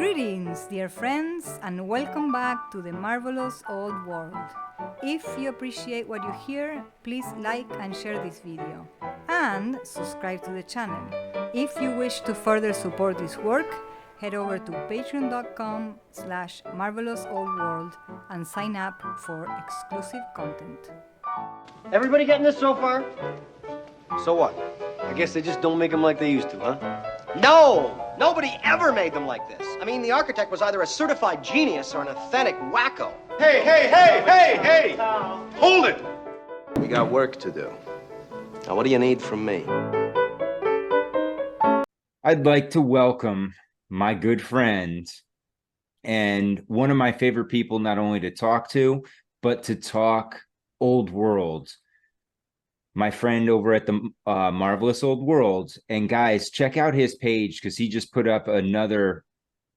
Greetings, dear friends, and welcome back to the marvelous old world. If you appreciate what you hear, please like and share this video. And subscribe to the channel. If you wish to further support this work, head over to patreon.com/marvelousoldworld and sign up for exclusive content. Everybody getting this so far? So what? I guess they just don't make them like they used to, huh? No! Nobody ever made them like this. I mean, the architect was either a certified genius or an authentic wacko. Hey! Hold it! We got work to do. Now, what do you need from me? I'd like to welcome my good friend and one of my favorite people, not only to talk to, but to talk old world. My friend over at the Marvelous Old World. And guys, check out his page because he just put up another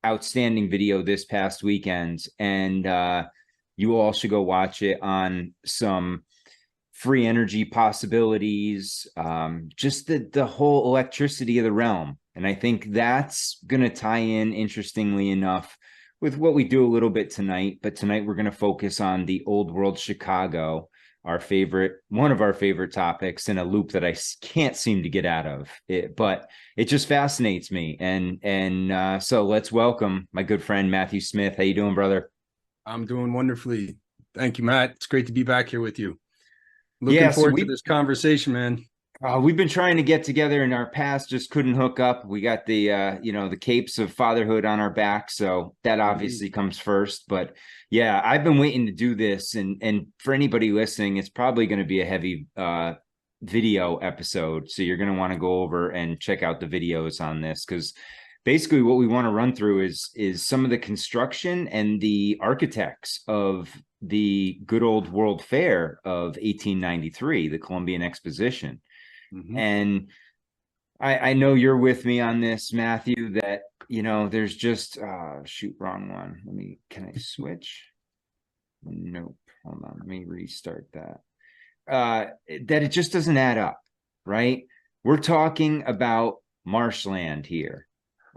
outstanding video this past weekend. And you all should go watch it on some free energy possibilities, just the whole electricity of the realm. And I think that's going to tie in, interestingly enough, with what we do a little bit tonight. But tonight we're going to focus on the old world Chicago, one of our favorite topics, in a loop that I can't seem to get out of it, but it just fascinates me. And so let's welcome my good friend, Matthew Smith. How you doing, brother? I'm doing wonderfully. Thank you, Matt. It's great to be back here with you. Looking forward to this conversation, man. We've been trying to get together in our past, just couldn't hook up. We got the, the capes of fatherhood on our back. So that obviously comes first. But yeah, I've been waiting to do this. And for anybody listening, it's probably going to be a heavy video episode. So you're going to want to go over and check out the videos on this, because basically what we want to run through is some of the construction and the architects of the good old World Fair of 1893, the Columbian Exposition. And I know you're with me on this, Matthew, that, there's just, shoot, wrong one. Can I switch? Nope. Hold on. Let me restart that. That it just doesn't add up, right? We're talking about marshland here.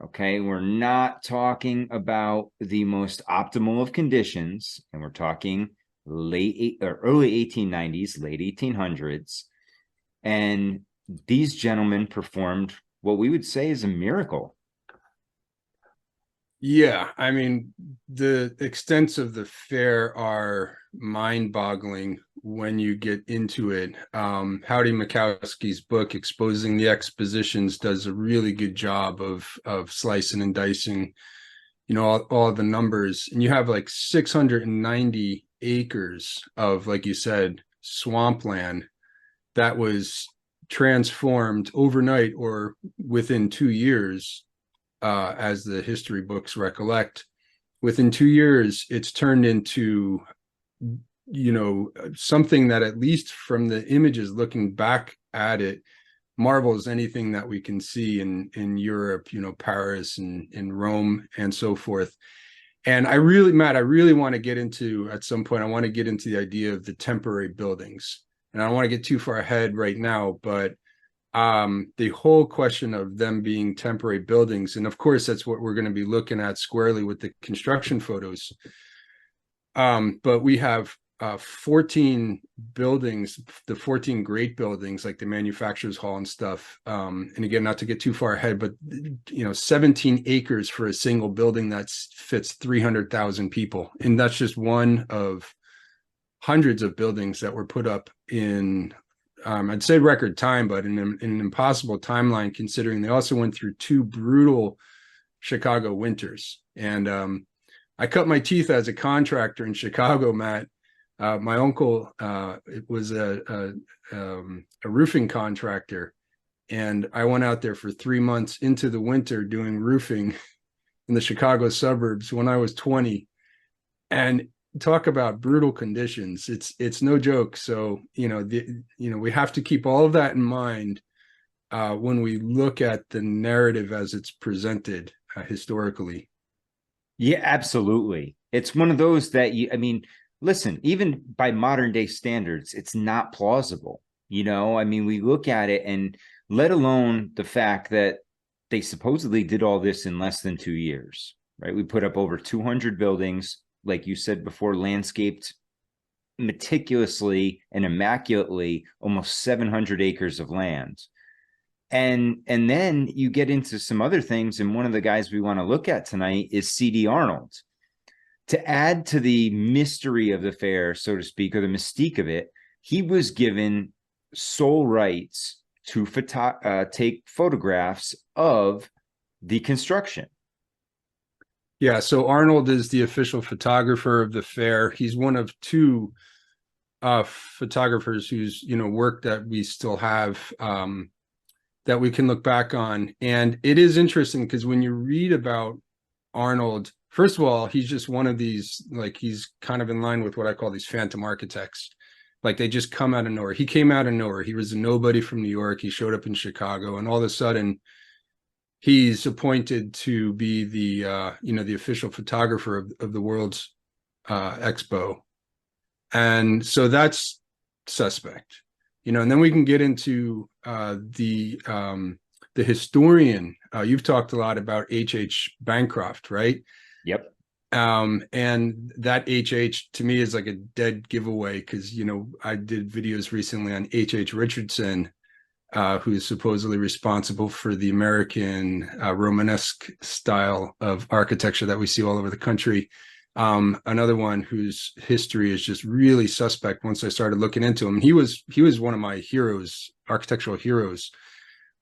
Okay. We're not talking about the most optimal of conditions, and we're talking early 1890s, late 1800s. And these gentlemen performed what we would say is a miracle. Yeah, I mean, the extents of the fair are mind-boggling when you get into it. Howdy Mikowski's book, Exposing the Expositions, does a really good job of slicing and dicing, all the numbers. And you have like 690 acres of, like you said, swampland that was transformed overnight or within 2 years, as the history books recollect. Within 2 years, it's turned into, something that, at least from the images looking back at it, marvels anything that we can see in Europe, Paris and Rome and so forth. And Matt, I really want to get into, at some point, I want to get into the idea of the temporary buildings. And I don't want to get too far ahead right now, but the whole question of them being temporary buildings, and of course, that's what we're going to be looking at squarely with the construction photos. But we have 14 buildings, the 14 great buildings, like the Manufacturers Hall and stuff. And again, not to get too far ahead, but 17 acres for a single building that fits 300,000 people. And that's just one of hundreds of buildings that were put up in, I'd say record time, but in an impossible timeline, considering they also went through 2 brutal Chicago winters. And I cut my teeth as a contractor in Chicago, Matt. My uncle was a roofing contractor, and I went out there for 3 months into the winter doing roofing in the Chicago suburbs when I was 20. And talk about brutal conditions. It's no joke. So, we have to keep all of that in mind when we look at the narrative as it's presented historically. Yeah, absolutely. It's one of those that listen, even by modern day standards, it's not plausible. We look at it, and let alone the fact that they supposedly did all this in less than 2 years. right? We put up over 200 buildings, like you said before, landscaped meticulously and immaculately, almost 700 acres of land. And then you get into some other things, and one of the guys we want to look at tonight is C.D. Arnold. To add to the mystery of the fair, so to speak, or the mystique of it, he was given sole rights to take photographs of the construction. Yeah, so Arnold is the official photographer of the fair. He's one of two photographers whose work that we still have that we can look back on. And it is interesting because when you read about Arnold, first of all, he's just one of these, like, he's kind of in line with what I call these phantom architects. Like, they just come out of nowhere. He came out of nowhere. He was a nobody from New York. He showed up in Chicago, and all of a sudden he's appointed to be the the official photographer of the world's expo. And so that's suspect, and then we can get into the historian. You've talked a lot about H.H. Bancroft, right? Yep. And that H.H. to me is like a dead giveaway because, I did videos recently on H.H. Richardson, who is supposedly responsible for the American Romanesque style of architecture that we see all over the country. Another one whose history is just really suspect once I started looking into him. He was one of my heroes, architectural heroes.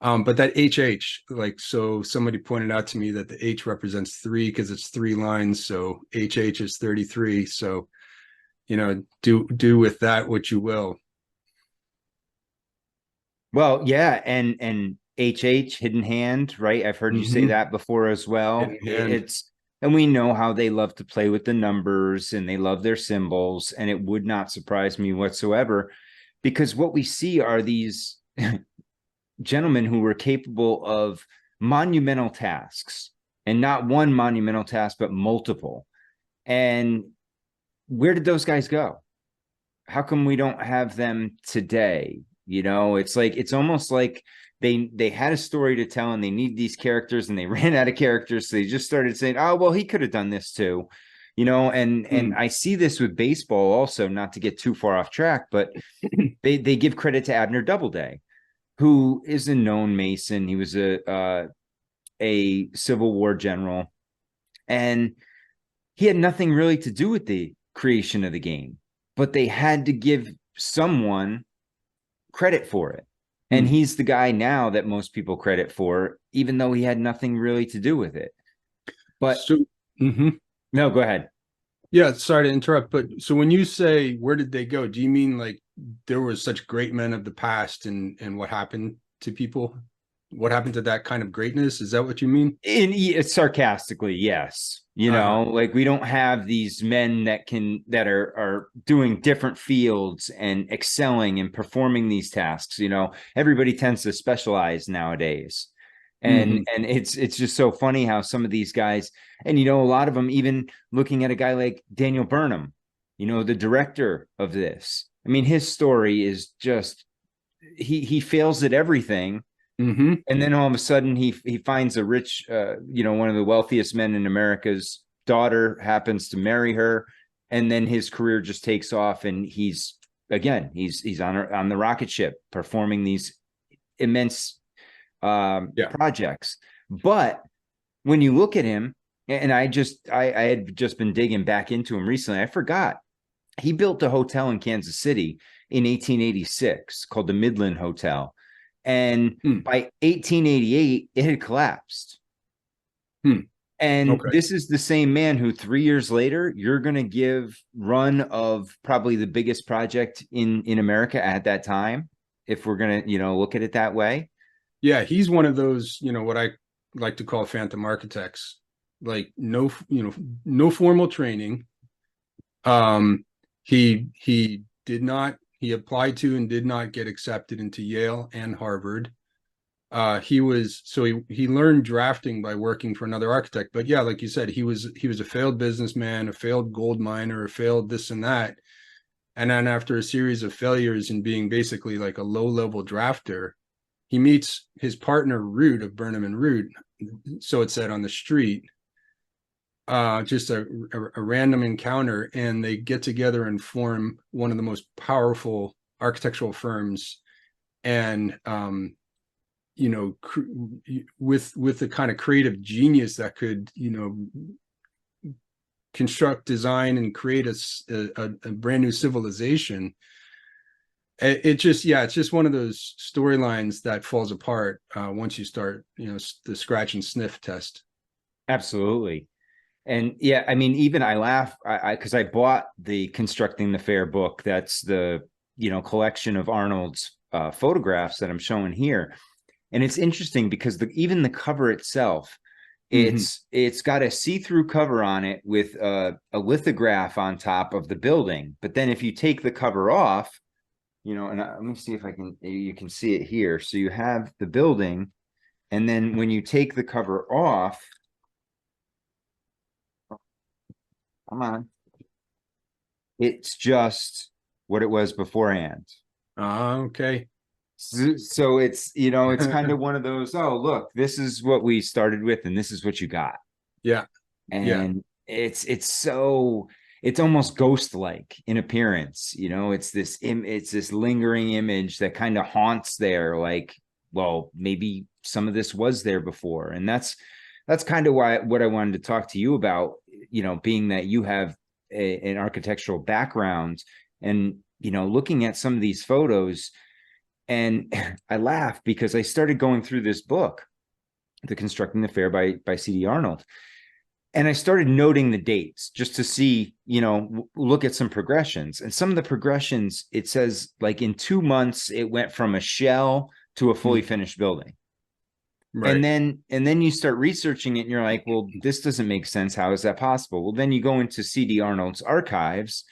But that HH, like, so somebody pointed out to me that the H represents 3 because it's 3 lines. So HH is 33. So, do with that what you will. Well, yeah, and HH, hidden hand, right? I've heard you say that before as well. And we know how they love to play with the numbers and they love their symbols, and it would not surprise me whatsoever, because what we see are these gentlemen who were capable of monumental tasks, and not one monumental task, but multiple. And where did those guys go? How come we don't have them today? It's almost like they had a story to tell and they need these characters and they ran out of characters. So they just started saying, oh, well, he could have done this too, and I see this with baseball also, not to get too far off track, but they give credit to Abner Doubleday, who is a known Mason. He was a Civil War general, and he had nothing really to do with the creation of the game, but they had to give someone credit for it. And he's the guy now that most people credit for, even though he had nothing really to do with it. But no, go ahead. Yeah, sorry to interrupt, but so when you say where did they go, do you mean like there were such great men of the past and what happened to people? What happened to that kind of greatness? Is that what you mean? Sarcastically, yes. Like, we don't have these men that are doing different fields and excelling and performing these tasks. Everybody tends to specialize nowadays. And it's just so funny how some of these guys, and a lot of them, even looking at a guy like Daniel Burnham, the director of this. I mean, his story is just, he fails at everything. And then all of a sudden he finds a rich, one of the wealthiest men in America's daughter happens to marry her. And then his career just takes off, and he's on the rocket ship performing these immense projects. But when you look at him, and I had just been digging back into him recently, I forgot he built a hotel in Kansas City in 1886 called the Midland Hotel. And by 1888, it had collapsed. And this is the same man who 3 years later, you're going to give run of probably the biggest project in America at that time, if we're going to, look at it that way. Yeah, he's one of those, what I like to call phantom architects. Like, no formal training. He applied to and did not get accepted into Yale and Harvard. He learned drafting by working for another architect. But yeah, like you said, he was a failed businessman, a failed gold miner, a failed this and that. And then after a series of failures and being basically like a low-level drafter, he meets his partner Root of Burnham and Root, so it said, on the street. just a random encounter, and they get together and form one of the most powerful architectural firms. And you know, with the kind of creative genius that could, you know, construct, design, and create a brand new civilization. It just, yeah, it's just one of those storylines that falls apart once you start, you know, the scratch and sniff test. Absolutely. And yeah, I mean, even I laugh because I bought the Constructing the Fair book. That's the, you know, collection of Arnold's photographs that I'm showing here. And it's interesting because even the cover itself, it's got a see-through cover on it with a lithograph on top of the building. But then if you take the cover off, you know, and let me see if you can see it here. So you have the building, and then when you take the cover off, come on, it's just what it was beforehand. Okay. So it's, you know, it's kind of one of those, oh, look, this is what we started with, and this is what you got. Yeah. And it's almost ghost-like in appearance, you know. It's this lingering image that kind of haunts there, like, well, maybe some of this was there before. And that's kind of what I wanted to talk to you about, you know, being that you have an architectural background, and, you know, looking at some of these photos. And I laugh because I started going through this book, The Constructing the Fair by C.D. Arnold. And I started noting the dates just to see, you know, look at some progressions. And some of the progressions, it says like in 2 months, it went from a shell to a fully finished building. Right. And then you start researching it and you're like, well, this doesn't make sense. How is that possible? Well, then you go into C.D. Arnold's archives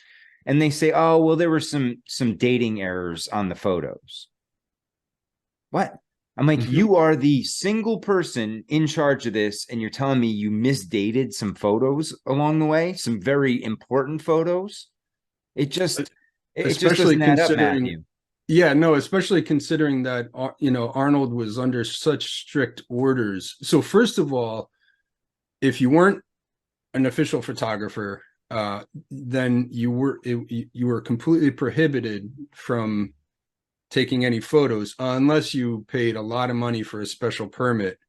and they say, oh, well, there were some dating errors on the photos. What? I'm like, you are the single person in charge of this, and you're telling me you misdated some photos along the way, some very important photos? It just doesn't add up, Matthew. Yeah, no, especially considering that, you know, Arnold was under such strict orders. So first of all, if you weren't an official photographer, then you were completely prohibited from taking any photos unless you paid a lot of money for a special permit,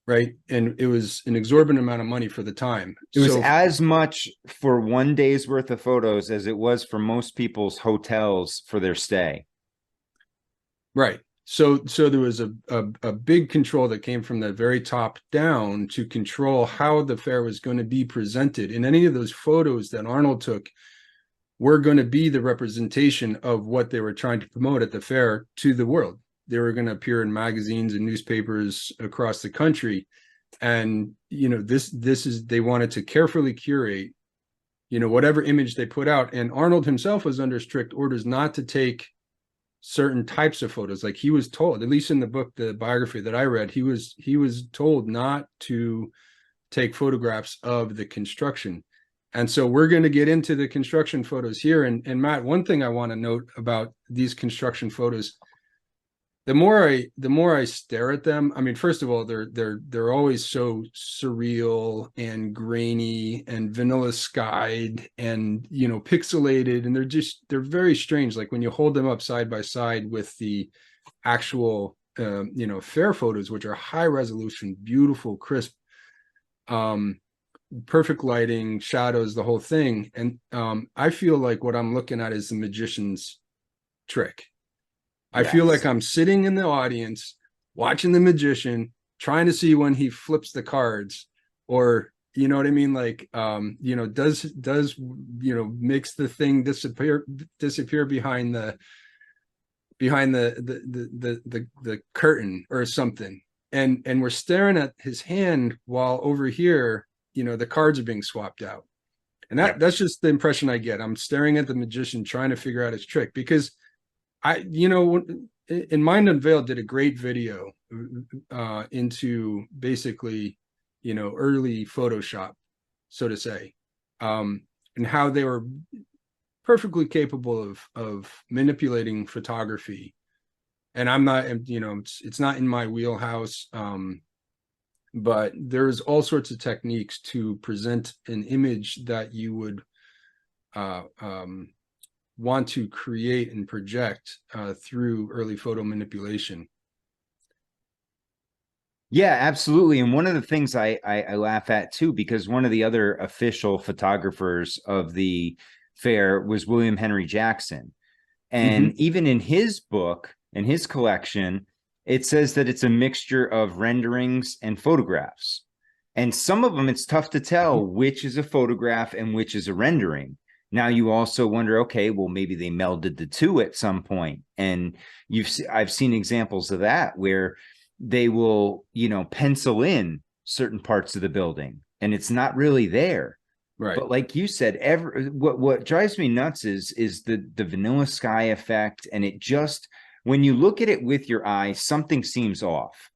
right? And it was an exorbitant amount of money for the time. It was as much for 1 day's worth of photos as it was for most people's hotels for their stay. Right. So there was a big control that came from the very top down to control how the fair was going to be presented. And any of those photos that Arnold took were going to be the representation of what they were trying to promote at the fair to the world. They were going to appear in magazines and newspapers across the country. And, you know, they wanted to carefully curate, you know, whatever image they put out. And Arnold himself was under strict orders not to take certain types of photos. Like, he was told, at least in the book, the biography that I read, he was told not to take photographs of the construction. And so we're going to get into the construction photos here. And Matt, one thing I want to note about these construction photos, the more I stare at them, I mean, first of all, they're always so surreal and grainy and vanilla skied and, you know, pixelated, and they're very strange. Like when you hold them up side by side with the actual you know, fair photos, which are high resolution, beautiful, crisp, perfect lighting, shadows, the whole thing. And I feel like what I'm looking at is the magician's trick. I feel like I'm sitting in the audience watching the magician, trying to see when he flips the cards, or, you know what I mean? Like, you know, does, you know, makes the thing disappear behind the curtain or something. And we're staring at his hand while over here, you know, the cards are being swapped out. And that's just the impression I get. I'm staring at the magician trying to figure out his trick, because you know, in Mind Unveiled did a great video into basically, you know, early Photoshop, so to say, and how they were perfectly capable of manipulating photography. And I'm not, you know, it's not in my wheelhouse. but there's all sorts of techniques to present an image that you would want to create and project through early photo manipulation. Yeah, absolutely. And one of the things I laugh at too, because one of the other official photographers of the fair was William Henry Jackson. And even in his book, in his collection, it says that it's a mixture of renderings and photographs. And some of them, it's tough to tell which is a photograph and which is a rendering. Now you also wonder, okay, well, maybe they melded the two at some point. And I've seen examples of that where they will, pencil in certain parts of the building and it's not really there. Right. But like you said, what drives me nuts is the vanilla sky effect. And it just, when you look at it with your eyes, something seems off.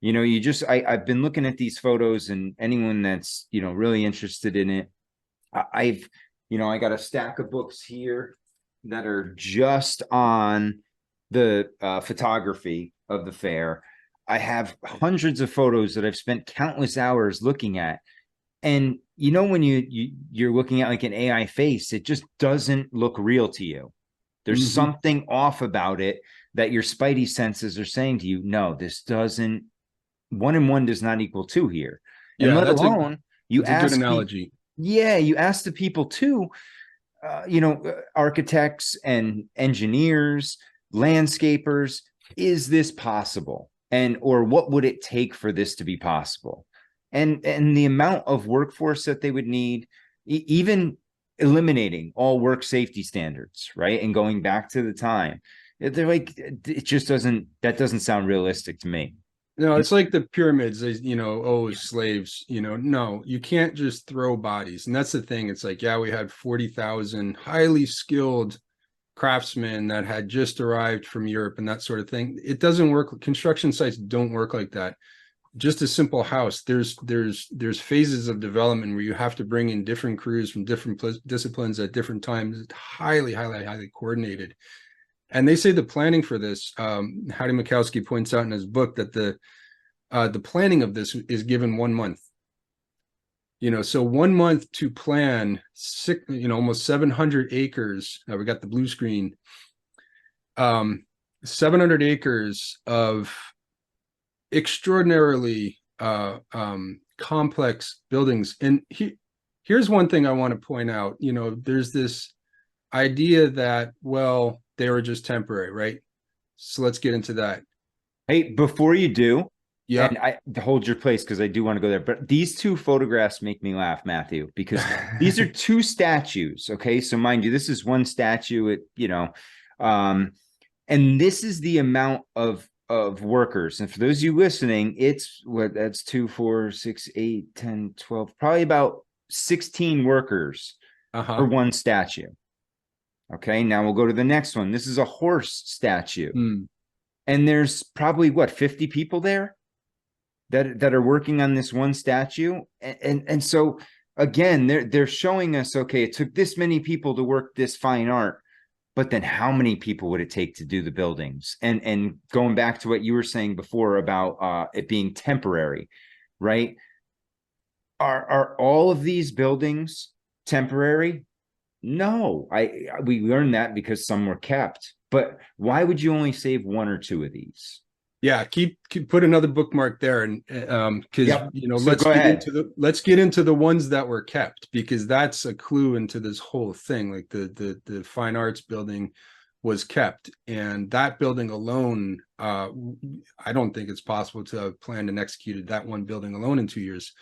I've been looking at these photos, and anyone that's, really interested in it, I got a stack of books here that are just on the photography of the fair. I have hundreds of photos that I've spent countless hours looking at. And when you're looking at like an AI face, it just doesn't look real to you. There's something off about it that your spidey senses are saying to you, no, this doesn't, 1 and 1 does not equal 2 here. And Yeah, let alone you ask, a good analogy. You ask the people too, architects and engineers, landscapers, is this possible? Or what would it take for this to be possible? And the amount of workforce that they would need, even eliminating all work safety standards, right? And going back to the time, they're like, it just doesn't sound realistic to me. No, it's like the pyramids, slaves, no, you can't just throw bodies. And that's the thing. It's like, yeah, we had 40,000 highly skilled craftsmen that had just arrived from Europe and that sort of thing. It doesn't work. Construction sites don't work like that. Just a simple house, there's phases of development where you have to bring in different crews from different disciplines at different times. It's highly coordinated. And they say the planning for this, Howdy Mikowski points out in his book that the planning of this is given 1 month. So 1 month to plan almost 700 acres. We got the blue screen. 700 acres of extraordinarily complex buildings. And here's one thing I want to point out. There's this idea that, well, they were just temporary, right? So let's get into that. Hey, before you do, yeah, and I hold your place because I do want to go there. But these 2 photographs make me laugh, Matthew, because these are 2 statues. Okay, so mind you, this is 1 statue. And this is the amount of workers. And for those of you listening, it's that's 2, 4, 6, 8, 10, 12, probably about 16 workers for 1 statue. Okay, now we'll go to the next one. This is a horse statue. And there's probably 50 people there that are working on this 1 statue. And so again, they're showing us, okay, it took this many people to work this fine art, but then how many people would it take to do the buildings? And going back to what you were saying before about it being temporary, right? Are all of these buildings temporary? No, we learned that because some were kept. But why would you only save 1 or 2 of these? Yeah, keep put another bookmark there, and because let's get into the ones that were kept, because that's a clue into this whole thing. Like the fine arts building was kept, and that building alone, I don't think it's possible to have planned and executed that one building alone in 2 years.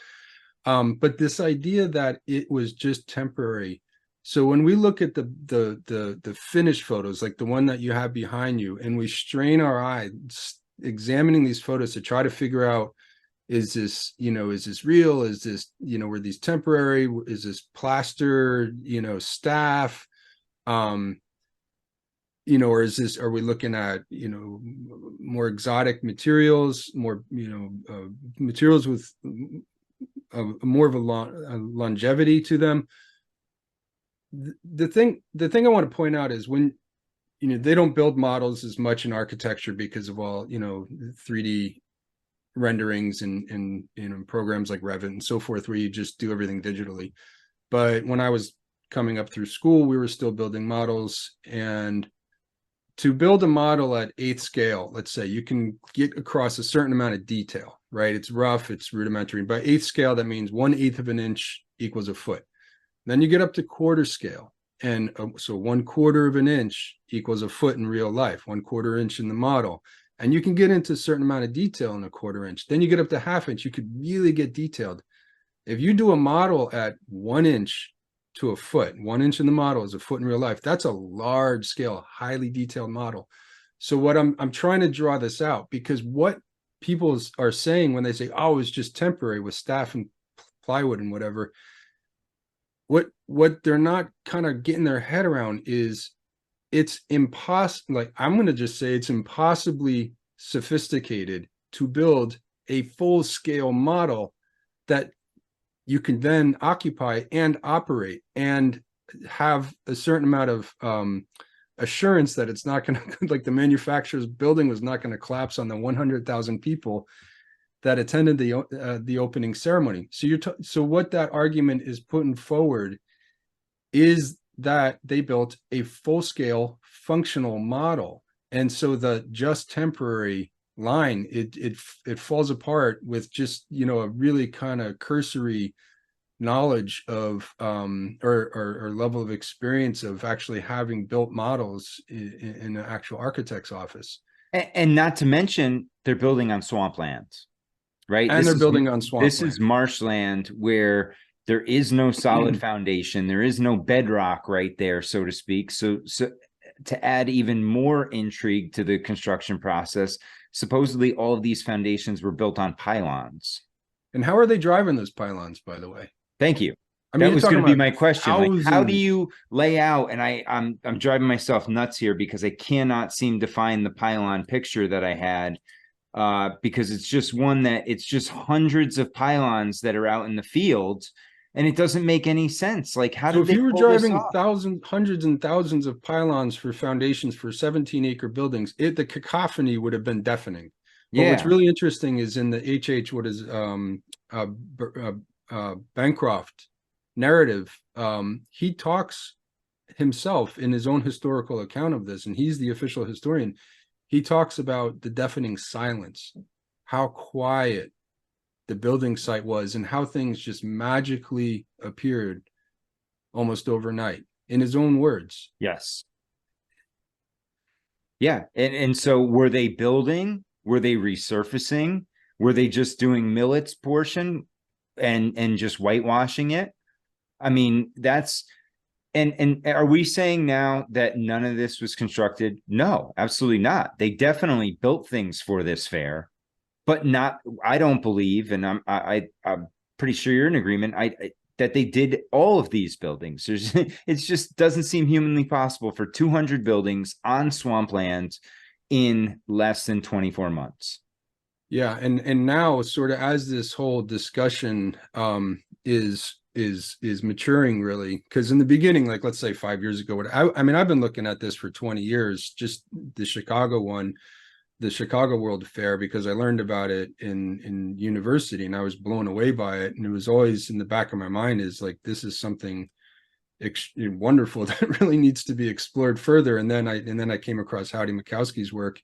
But this idea that it was just temporary. So when we look at the finished photos, like the one that you have behind you, and we strain our eyes examining these photos to try to figure out, is this real? Is this, were these temporary? Is this plaster, staff? Or are we looking at, more exotic materials, more, materials with more of a longevity to them? The thing I want to point out is when, they don't build models as much in architecture because of all, 3D renderings and programs like Revit and so forth, where you just do everything digitally. But when I was coming up through school, we were still building models. And to build a model at 8th scale, let's say, you can get across a certain amount of detail, right? It's rough, it's rudimentary. By 8th scale, that means 1/8 of an inch equals a foot. Then you get up to quarter scale. And so 1/4 of an inch equals a foot in real life, 1/4 inch in the model. And you can get into a certain amount of detail in a 1/4 inch. Then you get up to 1/2 inch, you could really get detailed. If you do a model at 1 inch to a foot, 1 inch in the model is a foot in real life, that's a large scale, highly detailed model. So what I'm trying to draw this out, because what people are saying when they say, oh, it's just temporary with staff and plywood and whatever, what they're not kind of getting their head around is it's impossible. Like, I'm going to just say it's impossibly sophisticated to build a full scale model that you can then occupy and operate and have a certain amount of assurance that it's not going to, like, the manufacturer's building was not going to collapse on the 100,000 people that attended the opening ceremony. So what that argument is putting forward is that they built a full-scale functional model, and so the just temporary line, it falls apart with just, you know, a really kind of cursory knowledge of or level of experience of actually having built models in an actual architect's office. And not to mention, they're building on swamplands, right? And they're building on swampland. This is marshland where there is no solid foundation. There is no bedrock right there, so to speak. So to add even more intrigue to the construction process, supposedly all of these foundations were built on pylons. And how are they driving those pylons, by the way? Thank you. I mean, that was going to be my question. Like, how do thousands. you lay out? And I'm driving myself nuts here because I cannot seem to find the pylon picture that I had, because it's just it's just hundreds of pylons that are out in the field, and it doesn't make any sense. Like, how did they pull this off? So if you were driving hundreds and thousands of pylons for foundations for 17-acre buildings, the cacophony would have been deafening. But Yeah. what's really interesting is in the Bancroft narrative, he talks himself in his own historical account of this, and he's the official historian. He talks about the deafening silence, how quiet the building site was, and how things just magically appeared almost overnight, in his own words. Yes. Yeah. And so were they building? Were they resurfacing? Were they just doing Millet's portion and just whitewashing it? I mean, that's and are we saying now that none of this was constructed? No, absolutely not. They definitely built things for this fair, but not, I don't believe, and I'm pretty sure you're in agreement, that they did all of these buildings. It just doesn't seem humanly possible for 200 buildings on swampland in less than 24 months. Yeah, and now, sort of as this whole discussion is maturing, really, because in the beginning, like, let's say 5 years ago, I mean, I've been looking at this for 20 years, just the Chicago one, the Chicago World Fair, because I learned about it in university, and I was blown away by it, and it was always in the back of my mind is like, this is something wonderful that really needs to be explored further. And then I came across Howdy Mikowski's work,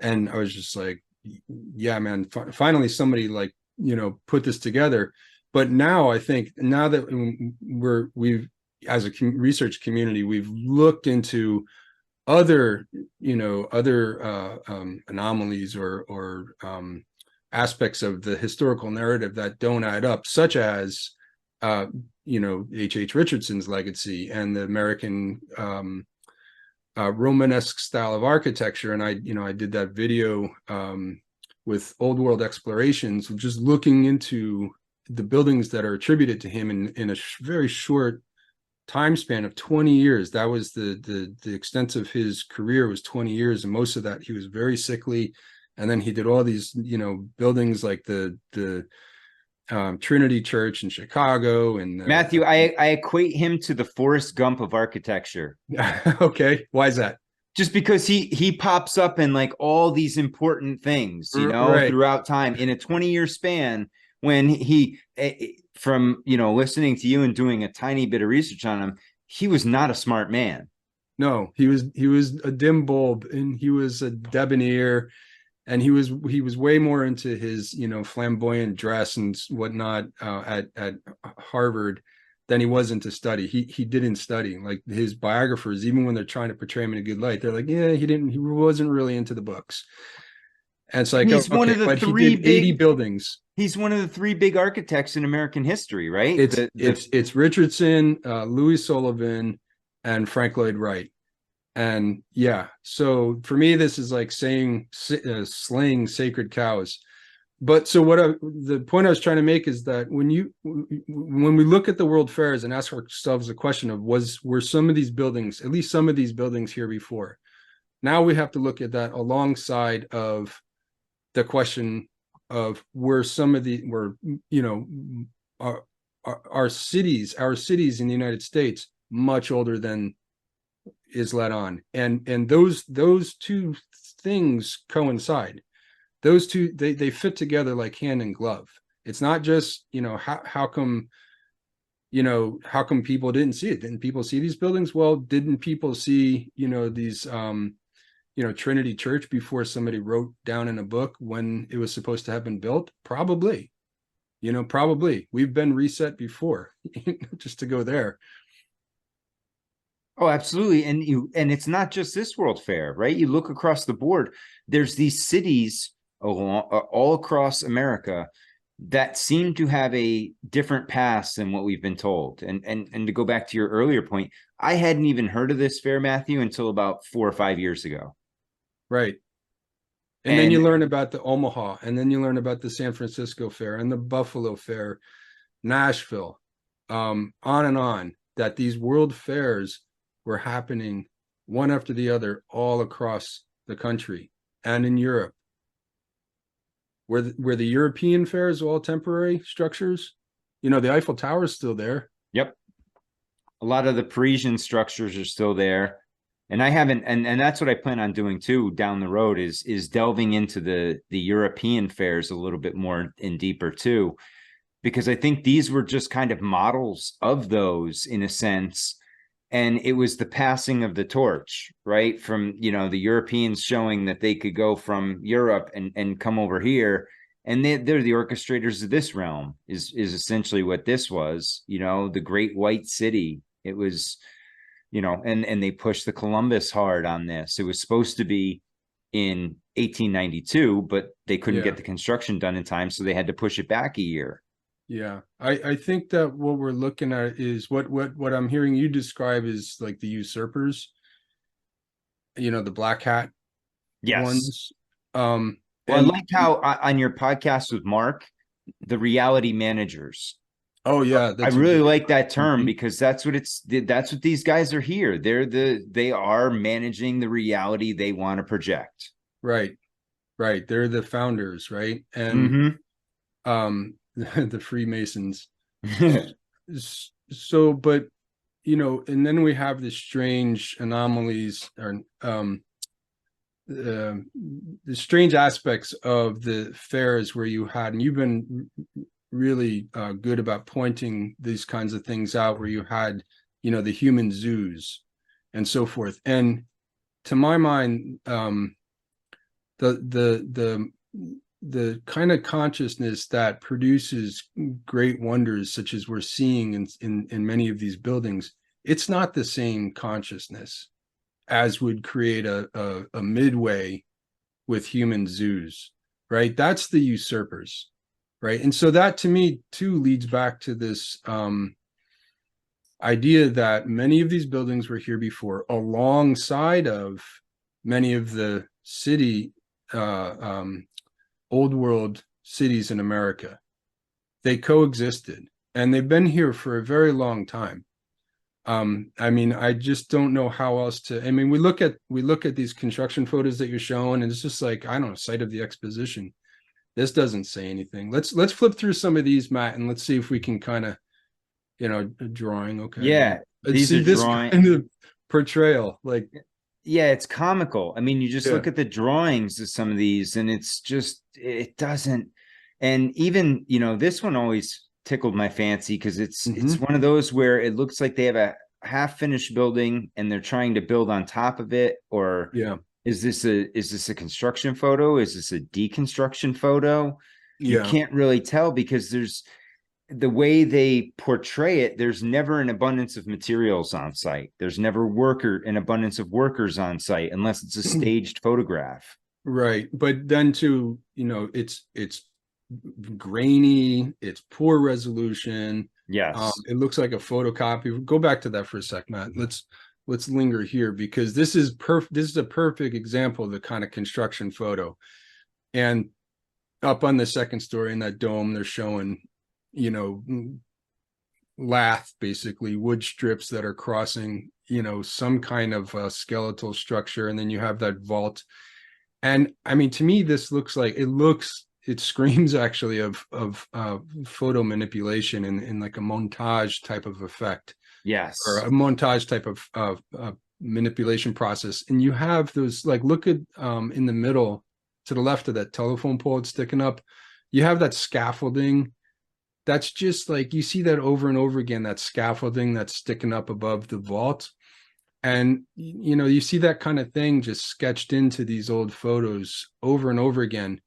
and I was just like, yeah, man, finally somebody, like, you know, put this together. But now I think, now that we've as a research community, we've looked into other, you know, anomalies or aspects of the historical narrative that don't add up, such as you know, H.H. Richardson's legacy and the American Romanesque style of architecture. And I did that video with Old World Explorations, just looking into the buildings that are attributed to him in a very short time span of 20 years. That was the extent of his career, was 20 years, and most of that he was very sickly. And then he did all these, you know, buildings like the Trinity Church in Chicago. And Matthew, I equate him to the Forrest Gump of architecture. Okay, why is that? just because he pops up in like all these important things, Right. throughout time in a 20-year span, when from listening to you and doing a tiny bit of research on him, he was not a smart man. No, he was a dim bulb, and he was a debonair, and he was way more into his flamboyant dress and whatnot at Harvard than he was into study. He didn't study. Like his biographers, even when they're trying to portray him in a good light, they're like, yeah, he wasn't really into the books. And it's like, he's one of the but three he did 80 buildings. He's one of the three big architects in American history, right? It's Richardson, Louis Sullivan, and Frank Lloyd Wright. And yeah, so for me, this is like saying slaying sacred cows. But so the point I was trying to make is that when we look at the World Fairs and ask ourselves the question of were some of these buildings, at least some of these buildings, here before? Now we have to look at that alongside of the question of our cities in the United States much older than is let on, and those two things coincide. Those two, they fit together like hand in glove. It's not just how come people didn't see it? Didn't people see these buildings? Well, didn't people see these Trinity Church before somebody wrote down in a book when it was supposed to have been built? Probably. Probably. We've been reset before. Just to go there. Oh, absolutely. And it's not just this World Fair, right? You look across the board, there's these cities all across America that seem to have a different past than what we've been told. And to go back to your earlier point, I hadn't even heard of this fair, Matthew, until about 4 or 5 years ago. Right. And then you learn about the Omaha, and then you learn about the San Francisco Fair and the Buffalo Fair, Nashville, on and on, that these world fairs were happening one after the other all across the country and in Europe. Were the European fairs all temporary structures? The Eiffel Tower is still there. Yep. A lot of the Parisian structures are still there. And I haven't, and that's what I plan on doing too down the road, is delving into the European fairs a little bit more and deeper too, because I think these were just kind of models of those in a sense. And it was the passing of the torch, right? From, the Europeans showing that they could go from Europe and come over here. And they're the orchestrators of this realm is essentially what this was, the great white city. It was, and they pushed the Columbus hard on this. It was supposed to be in 1892, but they couldn't get the construction done in time. So they had to push it back a year. Yeah, I think that what we're looking at is what I'm hearing you describe is like the usurpers, the black hat ones. Well, I liked how on your podcast with Mark, the reality managers. Oh yeah, I really like that term because that's what these guys are here. They are managing the reality they want to project. Right. They're the founders, right? And the Freemasons. So, but and then we have the strange anomalies or the strange aspects of the fairs where and you've been really good about pointing these kinds of things out, where you had the human zoos and so forth. And to my mind, the kind of consciousness that produces great wonders, such as we're seeing in many of these buildings, it's not the same consciousness as would create a midway with human zoos, right? That's the usurpers, right? And so that to me too leads back to this idea that many of these buildings were here before, alongside of many of the city old world cities in America. They coexisted, and they've been here for a very long time. I just don't know how else to. We look at these construction photos that you're showing, and it's just like, I don't know, site of the exposition. This doesn't say anything. Let's flip through some of these, Matt, and let's see if we can kind of, drawing. Okay. Yeah, these are this kind of portrayal, like. yeah, it's comical. I mean, you just Yeah. look at the drawings of some of these, and it's just, it doesn't. And even, you know, this one always tickled my fancy because it's one of those where it looks like they have a half finished building and they're trying to build on top of it. Or Yeah. is this a construction photo? Is this a deconstruction photo? You Yeah. can't really tell because there's the way they portray it, there's never an abundance of materials on site. There's never an abundance of workers on site unless it's a staged photograph. Right. But then too, you know, it's grainy, it's poor resolution. Yes. It looks like a photocopy. Go back to that for a sec, Matt. Let's linger here because this is a perfect example of the kind of construction photo. And up on the second story in that dome, they're showing, you know, lath, basically wood strips that are crossing, you know, some kind of skeletal structure, and then you have that vault. And I mean, to me, this looks like it screams actually of photo manipulation in like a montage type of effect. Yes. Or a montage type of manipulation process. And you have those, like, look at in the middle to the left of that telephone pole it's sticking up, you have that scaffolding. That's just like, you see that over and over again, that scaffolding that's sticking up above the vault. And, you know, you see that kind of thing just sketched into these old photos over and over again.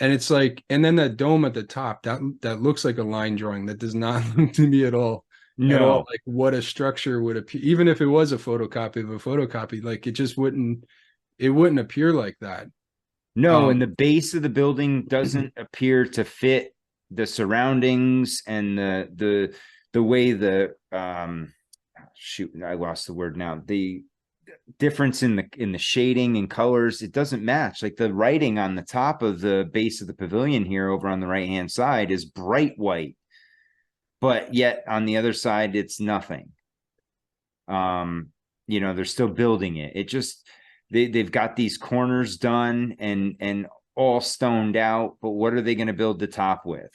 And it's like, and then that dome at the top, that looks like a line drawing. That does not look to me at all No. like what a structure would appear, even if it was a photocopy of a photocopy. Like, it just wouldn't appear like that. No, and the base of the building doesn't appear to fit the surroundings and the way the shoot, I lost the word now. The difference in the shading and colors, it doesn't match. Like the writing on the top of the base of the pavilion here over on the right-hand side is bright white, but yet on the other side it's nothing. You know, they're still building it. It just, they've got these corners done and all stoned out, but what are they going to build the top with?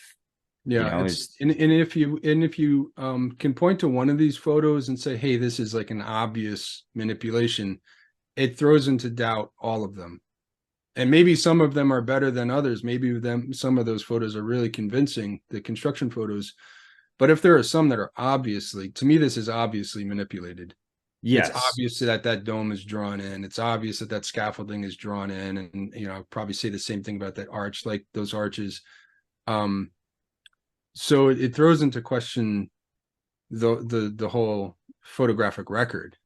Yeah, You know, and if you can point to one of these photos and say, hey, this is like an obvious manipulation, it throws into doubt all of them. And maybe some of them are better than others. Maybe some of those photos are really convincing, the construction photos. But if there are some that are obviously, to me, this is obviously manipulated. yes, It's obvious that dome is drawn in. It's obvious that scaffolding is drawn in. And, you know, I'll probably say the same thing about that arch, like those arches. So it throws into question the whole photographic record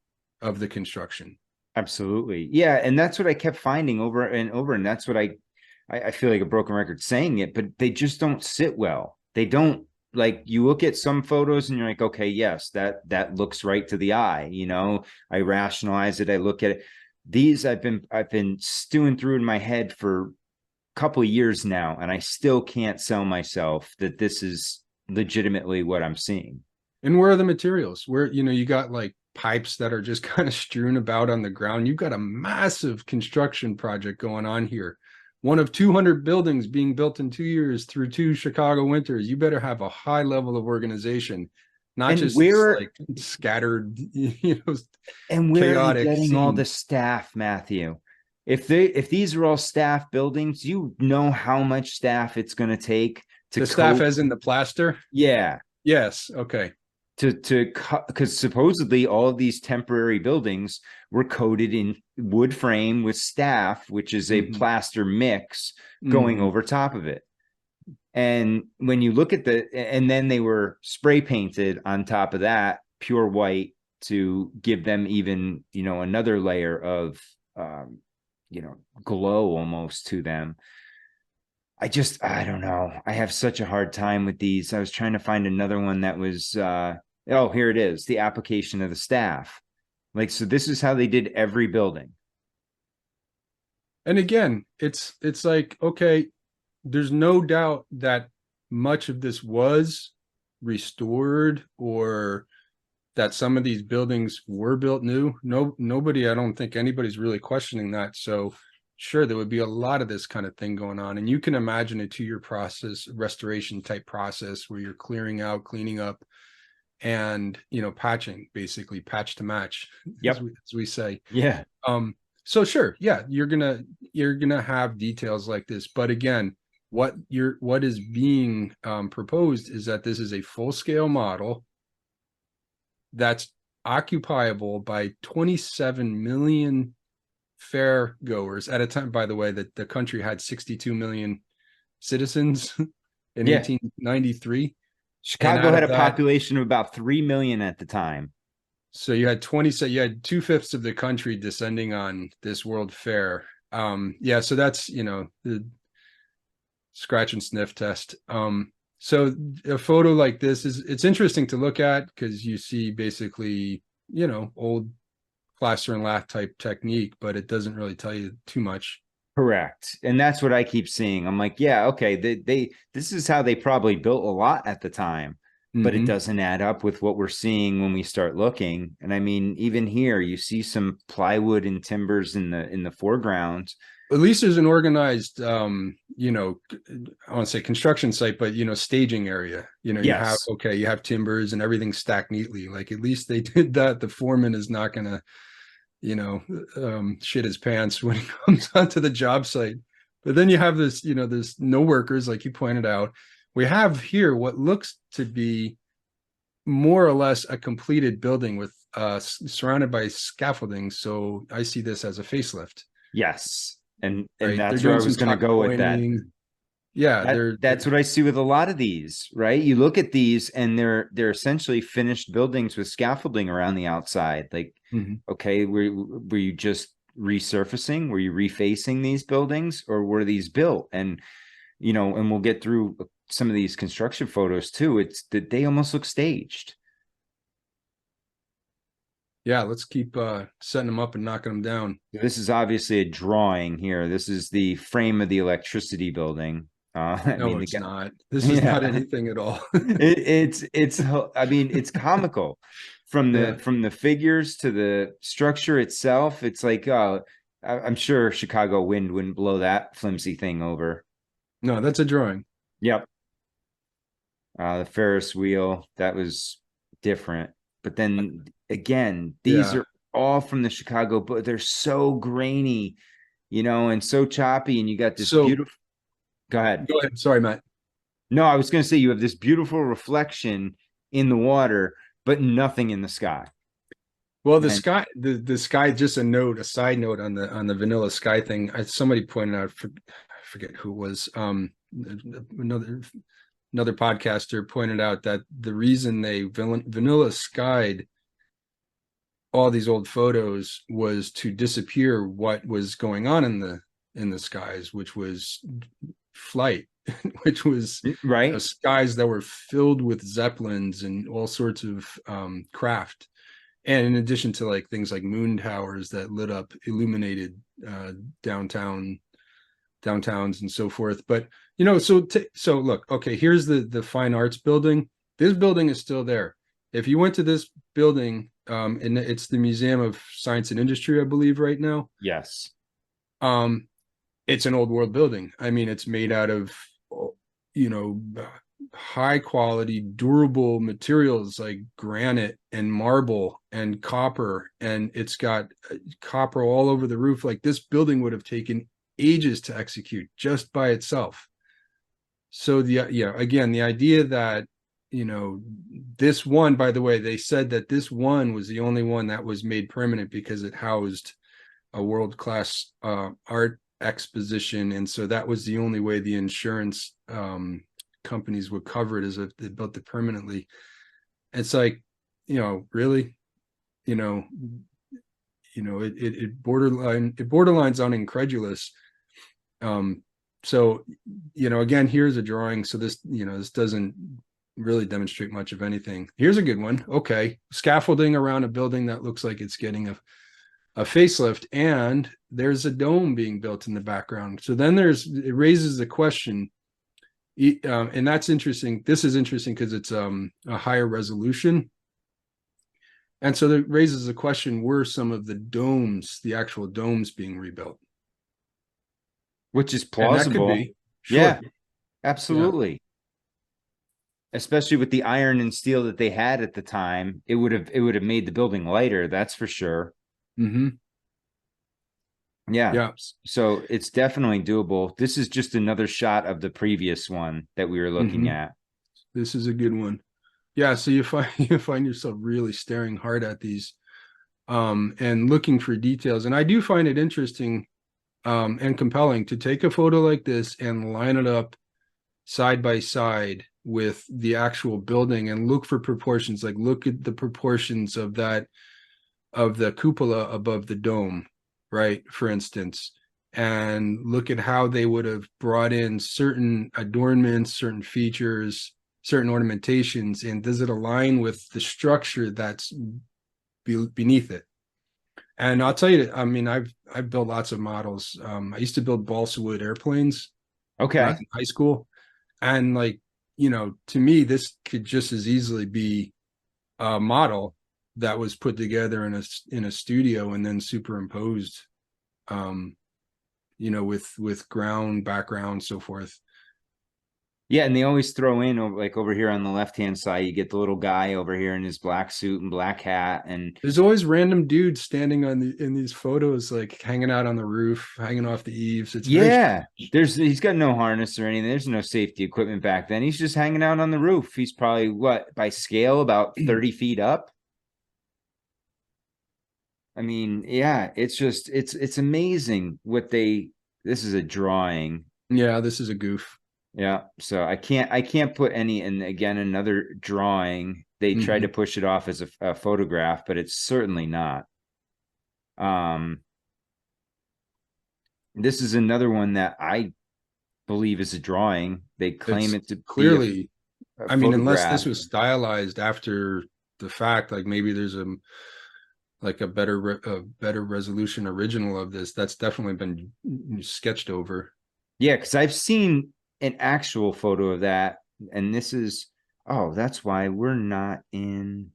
of the construction. absolutely. Yeah. And that's what I kept finding over and over. And that's what I feel like a broken record saying it, but they just don't sit well. They don't, like, you look at some photos and you're like, okay, yes, that looks right to the eye. You know, I rationalize it. I look at it. These I've been stewing through in my head for a couple of years now, and I still can't sell myself that this is legitimately what I'm seeing. And where are the materials? Where, you know, you got like pipes that are just kind of strewn about on the ground. You've got a massive construction project going on here. One of 200 buildings being built in 2 years through 2 Chicago winters. You better have a high level of organization, not And just like scattered, you know, and where are you getting scene. all the staff, Matthew? If these are all staff buildings, you know how much staff it's going to take to the staff as in the plaster. Yeah. Yes. Okay. Because supposedly all of these temporary buildings were coated in wood frame with staff, which is a plaster mix going over top of it. And when you look at and then they were spray painted on top of that, pure white, to give them even, you know, another layer of, you know, glow almost to them. I don't know. I have such a hard time with these. I was trying to find another one that was, oh, here it is, the application of the staff. Like, so this is how they did every building. And again, it's like, okay, there's no doubt that much of this was restored, or that some of these buildings were built new. Nobody, I don't think anybody's really questioning that. So sure, there would be a lot of this kind of thing going on. And you can imagine a 2-year process, restoration type process, where you're clearing out, cleaning up. and, you know, patching, basically patch to match, Yep. as we say. Yeah. So sure, yeah, you're gonna have details like this, but again, what is being proposed is that this is a full-scale model that's occupiable by 27 million fair goers at a time, by the way, that the country had 62 million citizens in Yeah. 1893. Chicago had a population of about 3 million at the time. So you had 2/5 of the country descending on this World Fair. Yeah, so that's, you know, the scratch and sniff test. So a photo like this it's interesting to look at because you see basically, you know, old plaster and lath type technique, but it doesn't really tell you too much. Correct. And that's what I keep seeing. I'm like, yeah, okay, this is how they probably built a lot at the time, but it doesn't add up with what we're seeing when we start looking. And I mean, even here, you see some plywood and timbers in the foreground. At least there's an organized, you know, I want to say construction site, but, you know, staging area. You know, Yes. you have timbers and everything stacked neatly. Like, at least they did that. The foreman is not going to, you know, shit his pants when he comes onto the job site. But then you have this, you know, there's no workers, like you pointed out. We have here what looks to be more or less a completed building with surrounded by scaffolding. So I see this as a facelift. Yes. And Right? that's where I was going to go with that. Yeah, that's what I see with a lot of these, right? You look at these and they're essentially finished buildings with scaffolding around the outside. Like, okay, were you just resurfacing? Were you refacing these buildings, or were these built? And, you know, and we'll get through some of these construction photos too. It's that they almost look staged. Yeah, let's keep setting them up and knocking them down. This is obviously a drawing here. This is the frame of the electricity building. No, it's not. This is not anything at all. It's I mean, it's comical from the figures to the structure itself. It's like, I'm sure Chicago wind wouldn't blow that flimsy thing over. No, that's a drawing. Yep. The Ferris wheel, that was different. But then again, these are all from the Chicago, but they're so grainy, you know, and so choppy. And you got this beautiful. Go ahead. Go ahead. Sorry, Matt. No, I was going to say you have this beautiful reflection in the water, but nothing in the sky. Well, the sky, just a side note on the vanilla sky thing. Somebody pointed out, I forget who it was, another podcaster pointed out that the reason they vanilla skied all these old photos was to disappear what was going on in the skies, which was flight, which was right, you know, skies that were filled with zeppelins and all sorts of craft. And in addition to like things like moon towers that lit up illuminated downtowns and so forth. But, you know, so look, okay, here's the fine arts building. This building is still there. If you went to this building, and it's the Museum of Science and Industry, I believe, right now. Yes. It's an old world building. I mean, it's made out of, you know, high quality, durable materials like granite and marble and copper, and it's got copper all over the roof. Like, this building would have taken ages to execute just by itself. So again, the idea that, you know, this one, by the way, they said that this one was the only one that was made permanent because it housed a world-class art exposition, and so that was the only way the insurance companies would cover it, is if they built it permanently. It's like, you know, really, you know, it borderlines on incredulous. So, you know, again, here's a drawing. So this, you know, this doesn't really demonstrate much of anything. Here's a good one. Okay, scaffolding around a building that looks like it's getting a facelift, and there's a dome being built in the background. So then it raises the question, and that's interesting. This is interesting because it's a higher resolution. And so that raises the question, were some of the actual domes being rebuilt? Which is plausible. Sure. Yeah, absolutely. especially with the iron and steel that they had at the time, it would have made the building lighter. That's for sure. Mm-hmm. Yeah. Yeah. So it's definitely doable. This is just another shot of the previous one that we were looking at. This is a good one. Yeah. So you find yourself really staring hard at these, and looking for details. And I do find it interesting, and compelling to take a photo like this and line it up side by side with the actual building and look for proportions. Like, look at the proportions of that, of the cupola above the dome, right, for instance, and look at how they would have brought in certain adornments, certain features, certain ornamentations, and does it align with the structure that's beneath it. And I'll tell you, I mean, I've built lots of models. I used to build balsa wood airplanes when I Okay. was in high school, and like, to me, this could just as easily be a model that was put together in a studio and then superimposed, with ground background, so forth. Yeah, and they always throw in over here on the left-hand side, you get the little guy over here in his black suit and black hat, and There's always random dudes standing in these photos, like hanging out on the roof, hanging off the eaves. It's yeah, he's got no harness or anything. There's no safety equipment back then. He's just hanging out on the roof. He's probably by scale about 30 feet up. I mean, yeah, it's amazing this is a drawing. Yeah, this is a goof. Yeah, so I can't put any, and again, another drawing. They tried to push it off as a photograph, but it's certainly not. This is another one that I believe is a drawing. They claim it to clearly, I mean, unless this was stylized after the fact, like maybe there's a better resolution original of this that's definitely been sketched over. Yeah, because I've seen an actual photo of that, and this is, oh, that's why we're not in.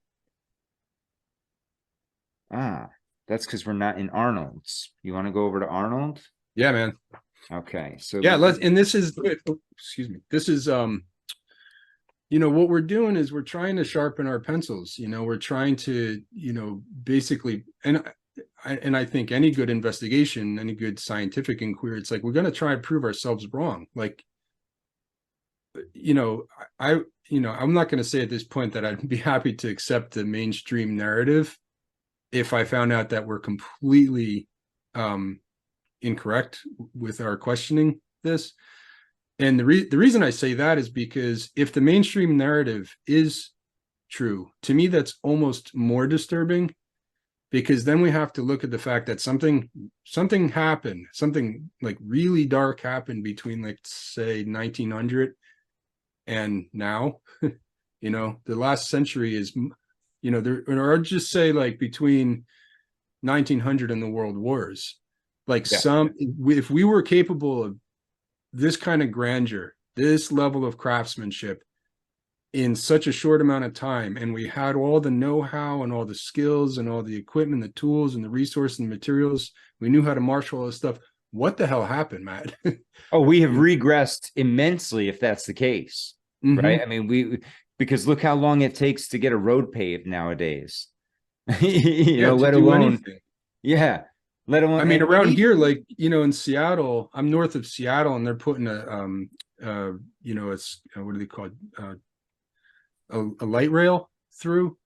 That's because we're not in Arnold's. You want to go over to Arnold? Yeah, man. Okay, so yeah, and this is, excuse me, this is what we're doing is we're trying to sharpen our pencils. We're trying to, basically, and I think any good investigation, any good scientific inquiry, it's like we're going to try and prove ourselves wrong. Like, I'm not going to say at this point that I'd be happy to accept the mainstream narrative if I found out that we're completely incorrect with our questioning this. And the reason I say that is because if the mainstream narrative is true, to me, that's almost more disturbing, because then we have to look at the fact that something happened, something like really dark happened between, like, say 1900 and now. The last century is, there, or just say like between 1900 and the world wars. Like, if we were capable of this kind of grandeur, this level of craftsmanship in such a short amount of time, and we had all the know-how and all the skills and all the equipment, the tools and the resources and the materials, we knew how to marshal all this stuff. What the hell happened, Matt? Oh, we have regressed immensely if that's the case, right? I mean, because look how long it takes to get a road paved nowadays. Let alone, let alone. I mean, around here, like, in Seattle, I'm north of Seattle, and they're putting it's what do they call it? A light rail through.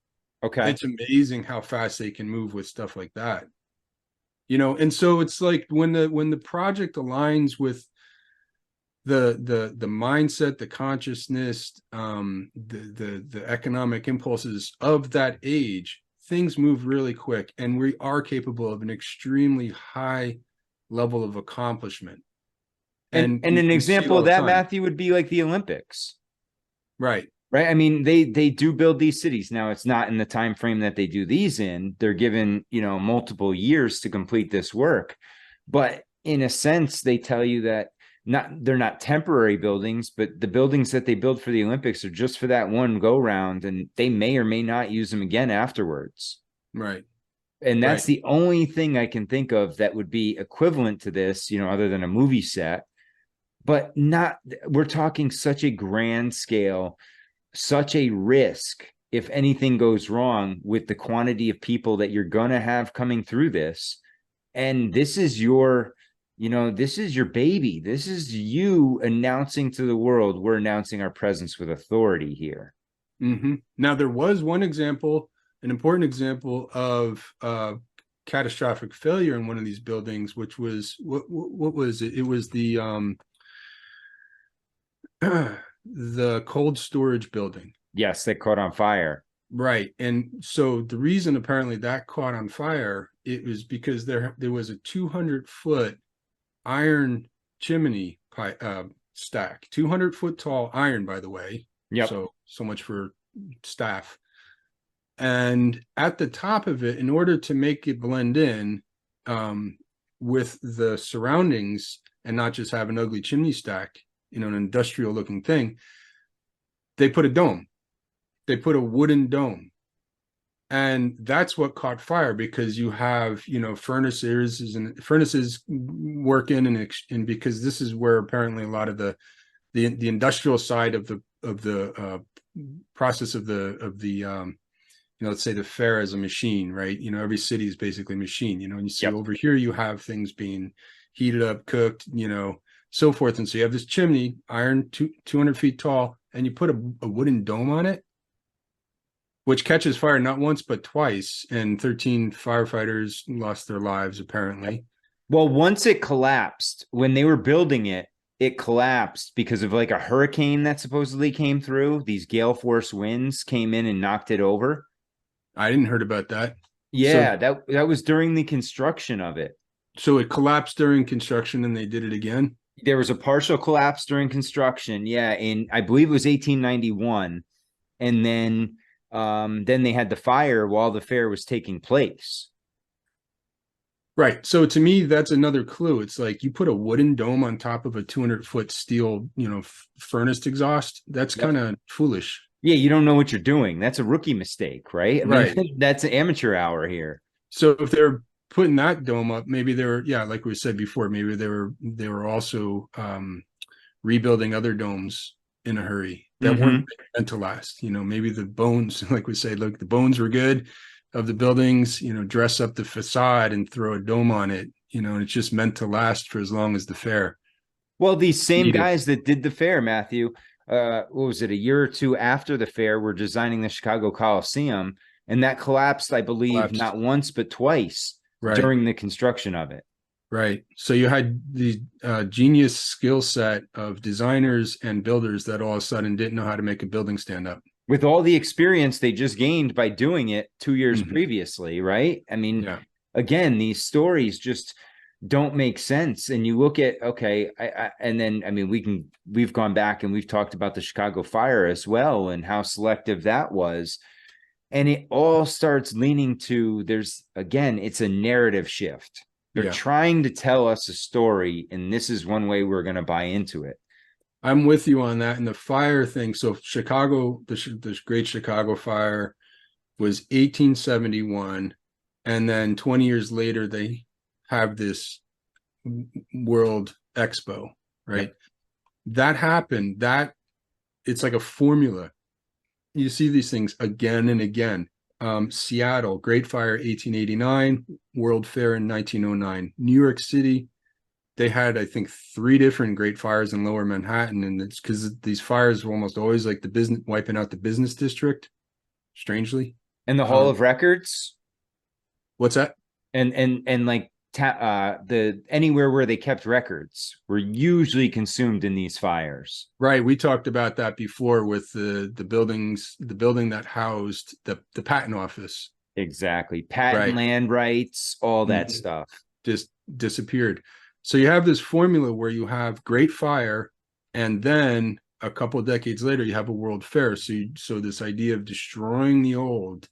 Okay. It's amazing how fast they can move with stuff like that. And so it's like when the project aligns with the mindset, the consciousness, the economic impulses of that age, things move really quick, and we are capable of an extremely high level of accomplishment. And an example of that, Matthew, would be like the Olympics. Right. I mean, they do build these cities. Now, it's not in the time frame that they do these in. They're given, multiple years to complete this work. But in a sense, they tell you that they're not temporary buildings, but the buildings that they build for the Olympics are just for that one go round, and they may or may not use them again afterwards. Right. And that's the only thing I can think of that would be equivalent to this, other than a movie set, but we're talking such a grand scale. such a risk if anything goes wrong with the quantity of people that you're going to have coming through this. And this is your, this is your baby. This is you announcing to the world, we're announcing our presence with authority here. Now, there was one example, an important example of catastrophic failure in one of these buildings, which was, what was it? It was the the cold storage building. Yes, they caught on fire. Right. And so the reason apparently that caught on fire, it was because there was a 200-foot iron chimney stack, 200-foot tall iron, by the way. Yep. So much for staff. And at the top of it, in order to make it blend in with the surroundings and not just have an ugly chimney stack, an industrial looking thing, they put a dome. They put a wooden dome. And that's what caught fire, because you have, furnaces working, and because this is where apparently a lot of the industrial side of the process of the let's say the fair as a machine, right? Every city is basically a machine, and you see over here you have things being heated up, cooked, so forth. And so you have this chimney, iron, 200 feet tall, and you put a wooden dome on it, which catches fire not once but twice, and 13 firefighters lost their lives apparently. Well, once it collapsed, when they were building it, it collapsed because of like a hurricane that supposedly came through. These gale force winds came in and knocked it over. I didn't heard about that. Yeah, that was during the construction of it. So it collapsed during construction and they did it again? There was a partial collapse during construction. Yeah, in I believe it was 1891. And then they had the fire while the fair was taking place. Right. So to me, that's another clue. It's like you put a wooden dome on top of a 200-foot steel, furnace exhaust. That's kind of foolish. Yeah, you don't know what you're doing. That's a rookie mistake, right? Right. That's an amateur hour here. So if they're putting that dome up, maybe they were, like we said before, maybe they were also rebuilding other domes in a hurry that weren't meant to last. Maybe the bones, like we say, look, the bones were good of the buildings, dress up the facade and throw a dome on it, and it's just meant to last for as long as the fair. Well, these same guys that did the fair, Matthew, what was it, a year or two after the fair, were designing the Chicago Coliseum, and that collapsed, I believe, not once but twice during the construction of it. Right. So you had the genius skill set of designers and builders that all of a sudden didn't know how to make a building stand up. With all the experience they just gained by doing it 2 years previously, right? I mean, again, these stories just don't make sense. And you look at, we've gone back and we've talked about the Chicago fire as well and how selective that was. And it all starts leaning to, it's a narrative shift. They're trying to tell us a story, and this is one way we're going to buy into it. I'm with you on that. And the fire thing. So Chicago, the Great Chicago Fire was 1871. And then 20 years later, they have this World Expo, right? That happened. It's like a formula. You see these things again and again. Seattle, Great Fire, 1889, World Fair in 1909. New York City, they had, I think, 3 different great fires in Lower Manhattan, and it's because these fires were almost always like the business, wiping out the business district, strangely. And the Hall of Records. What's that? And like the anywhere where they kept records were usually consumed in these fires. Right. We talked about that before with the building that housed the patent office. Exactly. Patent land rights, all that stuff just disappeared. So you have this formula where you have great fire, and then a couple of decades later, you have a World Fair. So this idea of destroying the old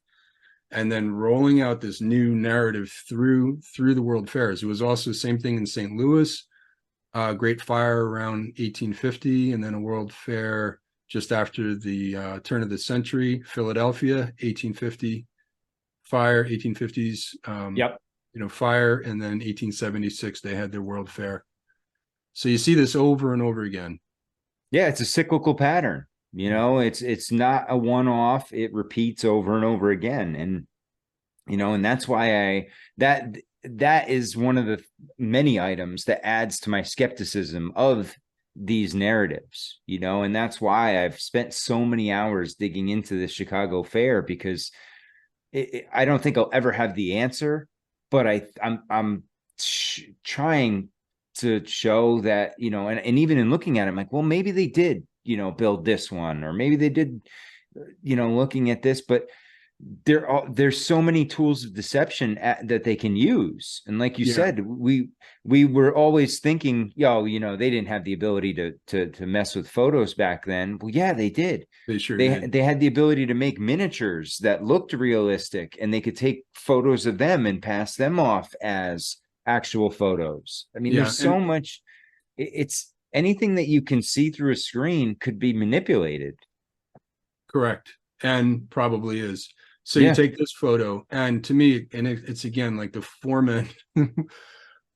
and then rolling out this new narrative through the World Fairs. It was also the same thing in St. Louis, Great Fire around 1850, and then a World Fair just after the turn of the century. Philadelphia, 1850 fire, 1850s. Fire, and then 1876 they had their World Fair. So you see this over and over again. Yeah, it's a cyclical pattern. You know, it's not a one-off. It repeats over and over again. And, you know, and that's why that is one of the many items that adds to my skepticism of these narratives, you know, and that's why I've spent so many hours digging into the Chicago Fair, because I don't think I'll ever have the answer, but I'm trying to show that, you know, and even in looking at it, I'm like, well, maybe they did, you know, build this one, or maybe they did, you know, looking at this, but there's so many tools of deception that they can use. And like you said, we were always thinking, yo, you know, they didn't have the ability to mess with photos back then. Well, yeah, they did. They sure did. They had the ability to make miniatures that looked realistic, and they could take photos of them and pass them off as actual photos. I mean, there's so much. It's anything that you can see through a screen could be manipulated. Correct. And probably is. So you take this photo, and to me, and it's again like the foreman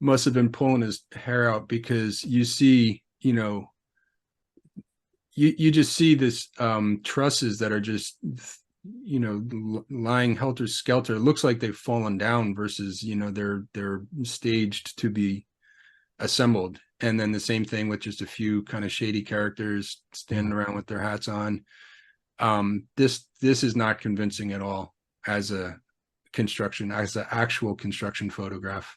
must have been pulling his hair out, because you see, you know, you just see this trusses that are just, you know, lying helter skelter. It looks like they've fallen down versus, you know, they're staged to be assembled. And then the same thing with just a few kind of shady characters standing around with their hats on. This is not convincing at all as an actual construction photograph.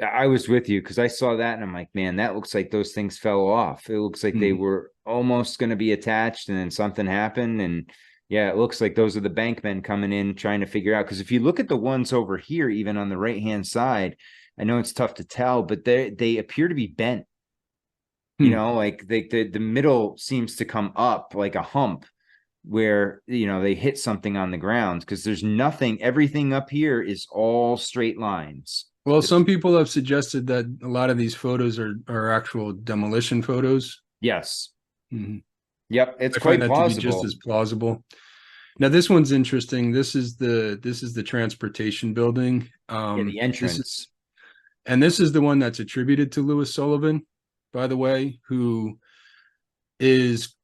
I was with you, because I saw that and I'm like, man, that looks like those things fell off. It looks like they were almost going to be attached, and then something happened. And yeah, it looks like those are the bankmen coming in trying to figure out, because if you look at the ones over here, even on the right hand side, I know it's tough to tell, but they appear to be bent. You know, like the middle seems to come up like a hump, where, you know, they hit something on the ground, because there's nothing, everything up here is all straight lines. Well, some people have suggested that a lot of these photos are actual demolition photos. Yes. Mm-hmm. Yep, it's I quite find that plausible. to be just as plausible. Now, this one's interesting. This is the transportation building. The entrance. This is the one that's attributed to Louis Sullivan, by the way, who is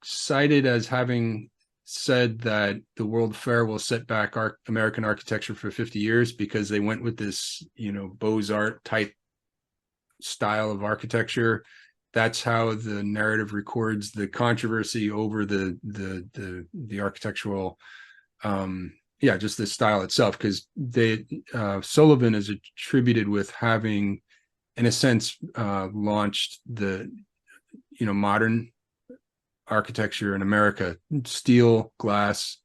cited as having said that the World Fair will set back American architecture for 50 years because they went with this, you know, Beaux-Arts type style of architecture. That's how the narrative records the controversy over the architectural, just the style itself, because Sullivan is attributed with having, in a sense, launched the, you know, modern architecture in America, steel, glass,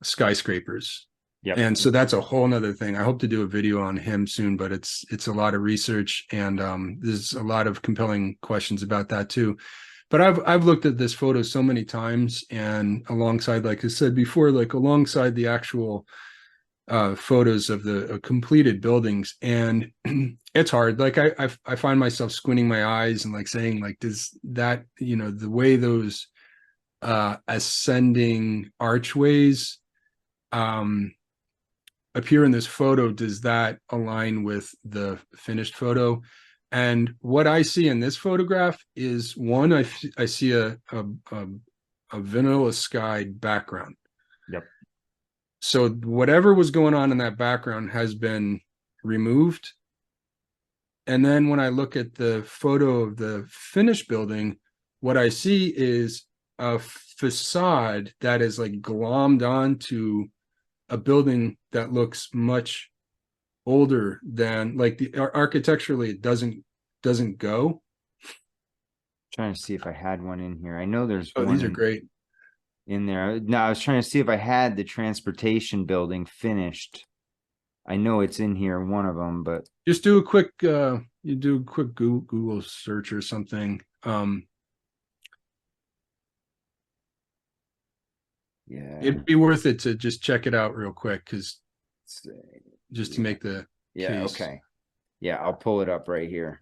skyscrapers. Yep. And so that's a whole nother thing. I hope to do a video on him soon, but it's a lot of research, and there's a lot of compelling questions about that too. But I've looked at this photo so many times, and alongside, like I said before, like alongside the actual photos of the completed buildings, and it's hard. Like I find myself squinting my eyes and like saying, like, does that, you know, the way those ascending archways appear in this photo, does that align with the finished photo? And what I see in this photograph is, one, I see a vanilla sky background. Yep. So whatever was going on in that background has been removed. And then when I look at the photo of the finished building, what I see is a facade that is like glommed onto a building that looks much older than, like, the architecturally it doesn't go. Trying to see if I had one in here. I know there's one. These are great in there. No, I was trying to see if I had the transportation building finished. I know it's in here, one of them, but just do a quick Google search or something. Yeah, it'd be worth it to just check it out real quick, because just to make the case. Okay. Yeah, I'll pull it up right here.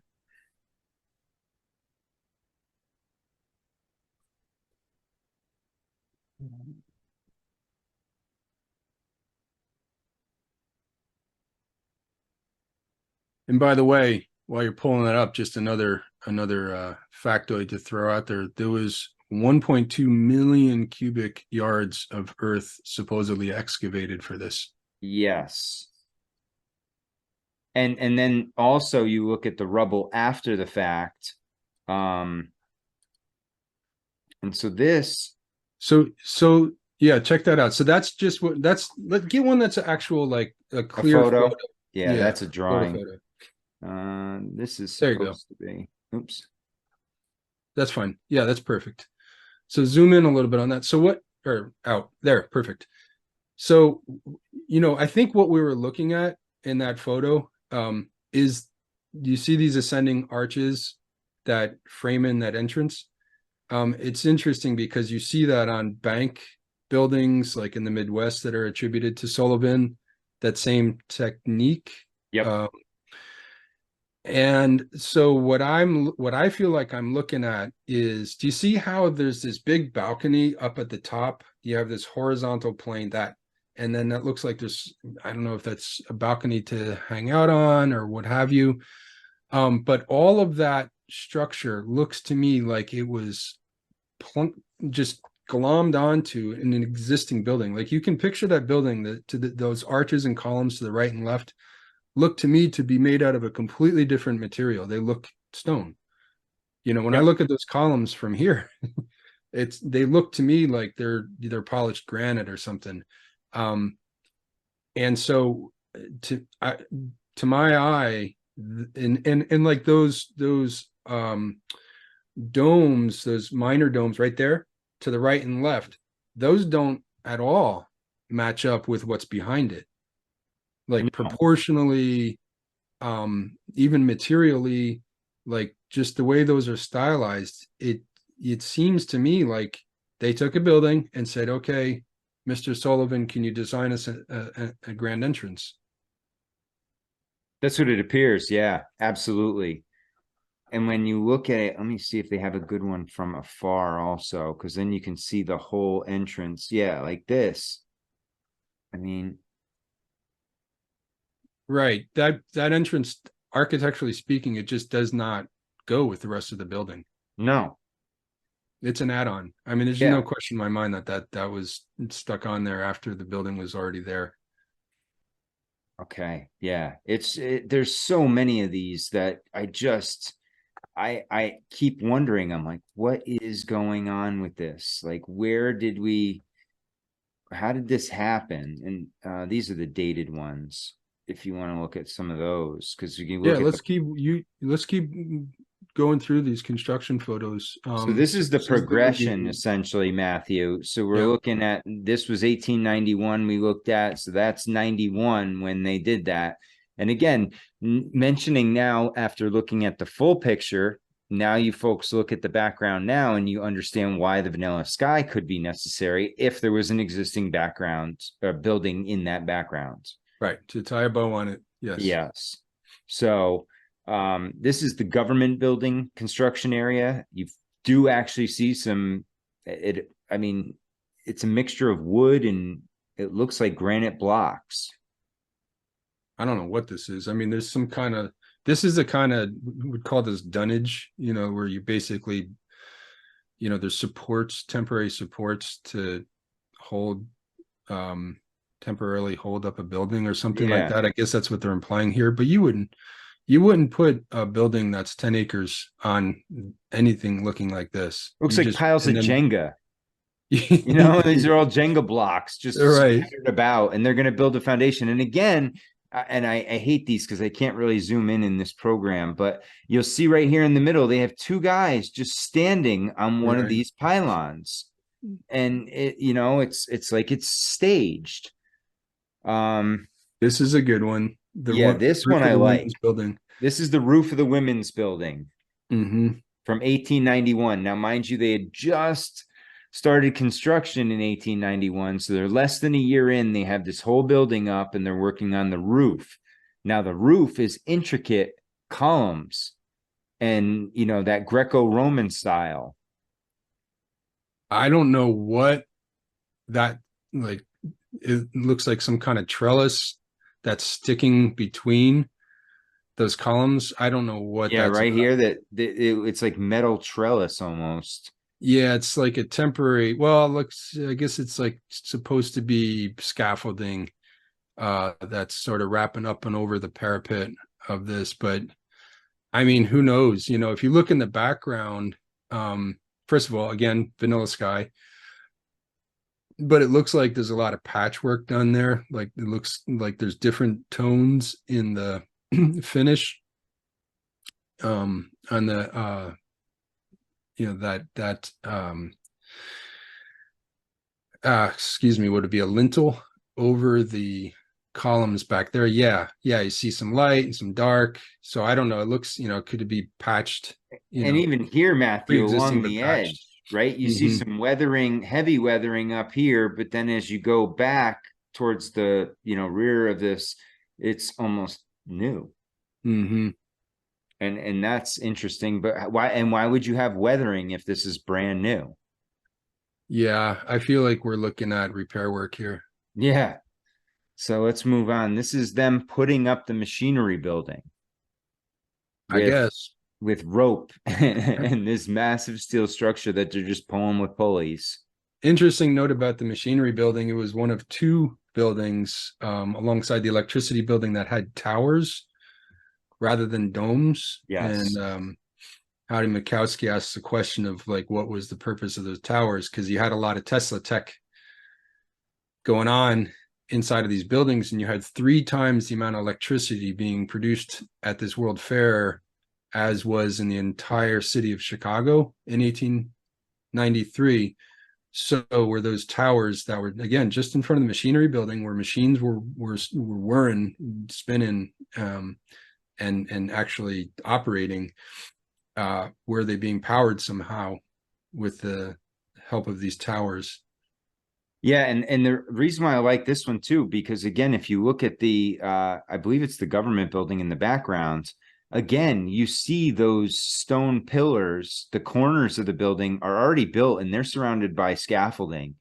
And by the way, while you're pulling it up, just another factoid to throw out there. There was 1.2 million cubic yards of earth supposedly excavated for this. Yes. And then also you look at the rubble after the fact. And so this. So yeah, check that out. So that's just what let's get one that's actual, like a clear photo. Yeah, that's a drawing. Photo. This is there you go. supposed to be. Oops. That's fine. Yeah, that's perfect. So zoom in a little bit on that. So what, or out there, perfect. So, I think what we were looking at in that photo is, you see these ascending arches that frame in that entrance? It's interesting because you see that on bank buildings like in the Midwest that are attributed to Sullivan, that same technique. Yep. And so what I feel like I'm looking at is, do you see how there's this big balcony up at the top? You have this horizontal plane and then that looks like there's, I don't know if that's a balcony to hang out on or what have you. But all of that structure looks to me like it was just glommed onto an existing building. Like you can picture that building, those arches and columns to the right and left look to me to be made out of a completely different material. They look stone. When I look at those columns from here, they look to me like they're either polished granite or something. And so to my eye, and like those domes, those minor domes right there to the right and left, those don't at all match up with what's behind it. Like proportionally, even materially, like just the way those are stylized, it seems to me like they took a building and said, okay, Mr. Sullivan, can you design us a grand entrance? That's what it appears. Yeah, absolutely. And when you look at it, let me see if they have a good one from afar also, because then you can see the whole entrance. Yeah, like this. I mean, right. That entrance, architecturally speaking, it just does not go with the rest of the building. No. It's an add-on. I mean, there's no question in my mind that was stuck on there after the building was already there. Okay. Yeah. There's so many of these that I keep wondering, I'm like, what is going on with this? Like, how did this happen? And these are the dated ones, if you want to look at some of those, because you can look at let's keep going through these construction photos. So this is the progression, essentially, Matthew. So we're looking at, this was 1891 we looked at, so that's 91 when they did that. And again, mentioning now, after looking at the full picture, now you folks look at the background now and you understand why the vanilla sky could be necessary if there was an existing background building in that background. Right, to tie a bow on it. Yes. So this is the government building construction area. You do actually see I mean, it's a mixture of wood and it looks like granite blocks. I don't know what this is. I mean, there's some kind of, this is a kind of, we'd call this dunnage, where you basically, there's supports, temporary supports to hold, temporarily hold up a building or something like that. I guess that's what they're implying here, but you wouldn't put a building that's 10 acres on anything looking like this. Looks like piles of Jenga. These are all Jenga blocks just scattered about, and they're going to build a foundation. And again, and I hate these because I can't really zoom in this program, but you'll see right here in the middle, they have two guys just standing on one of these pylons. And it's like it's staged. This is a good one. This one I like. Building. This is the roof of the women's building from 1891. Now, mind you, they had just started construction in 1891, so they're less than a year in. They have this whole building up and they're working on the roof. Now, the roof is intricate columns and that Greco-Roman style. I don't know what that, like, it looks like some kind of trellis that's sticking between those columns. I don't know what Yeah, that's right about. here it's like metal trellis almost. Yeah, it's like a temporary, well, it looks, I guess it's like supposed to be scaffolding that's sort of wrapping up and over the parapet of this. But I mean, who knows? You know, if you look in the background, first of all, again, vanilla sky, but it looks like there's a lot of patchwork done there. Like it looks like there's different tones in the finish on the you know, excuse me, would it be a lintel over the columns back there? Yeah, you see some light and some dark. So I don't know, it looks, you know, could it be patched, you And know, even here, Matthew, along pre-existing but the patched? edge, right? You see some weathering, heavy weathering up here, but then as you go back towards the, you know, rear of this, it's almost new. And that's interesting. But why would you have weathering if this is brand new? Yeah, I feel like we're looking at repair work here. Yeah. So let's move on. This is them putting up the machinery building I with guess. with rope and this massive steel structure that they're just pulling with pulleys. Interesting note about the machinery building. It was one of two buildings alongside the electricity building that had towers rather than domes. Yes. And Howdy Mikowski asks the question of like, what was the purpose of those towers? Because you had a lot of Tesla tech going on inside of these buildings, and you had 3 times the amount of electricity being produced at this World Fair as was in the entire city of Chicago in 1893. So were those towers that were, again, just in front of the machinery building where machines were whirring, spinning, and actually operating, were they being powered somehow with the help of these towers? Yeah, and the reason why I like this one too, because again, if you look at the I believe it's the government building in the background, again, you see those stone pillars, the corners of the building are already built and they're surrounded by scaffolding.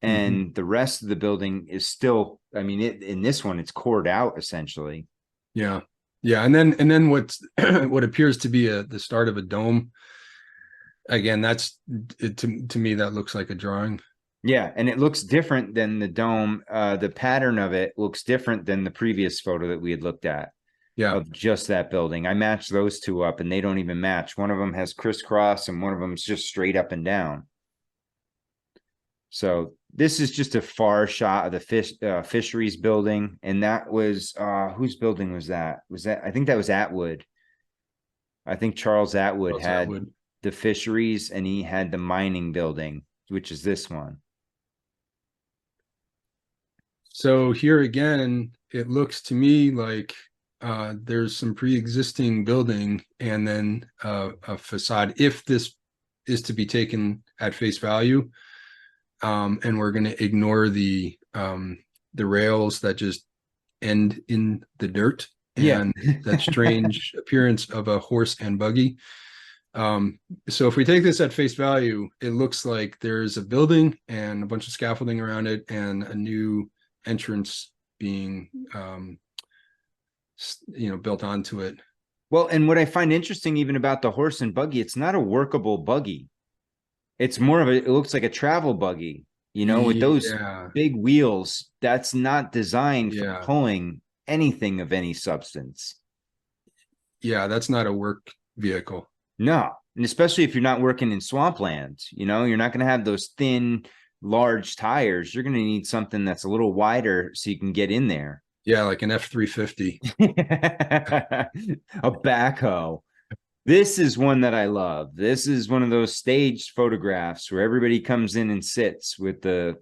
And the rest of the building is still, I mean, in this one, it's cored out essentially. Yeah. And then what's what appears to be the start of a dome. Again, that's it, to me, that looks like a drawing. Yeah, and it looks different than the dome. The pattern of it looks different than the previous photo that we had looked at. Yeah. Of just that building. I matched those two up and they don't even match. One of them has crisscross and one of them is just straight up and down. So this is just a far shot of the fisheries building. And that was, whose building was that? I think that was Atwood. I think Charles Atwood had the fisheries and he had the mining building, which is this one. So here again, it looks to me like there's some pre-existing building and then a facade, if this is to be taken at face value. And we're going to ignore the rails that just end in the dirt and that strange appearance of a horse and buggy. So if we take this at face value, it looks like there's a building and a bunch of scaffolding around it and a new entrance being built onto it. Well, and what I find interesting even about the horse and buggy, it's not a workable buggy. It's more of it looks like a travel buggy, with those big wheels. That's not designed for pulling anything of any substance. Yeah, that's not a work vehicle. No, and especially if you're not working in swampland, you're not going to have those thin, large tires. You're going to need something that's a little wider so you can get in there. Yeah, like an F-350. A backhoe. This is one that I love. This is one of those staged photographs where everybody comes in and sits with the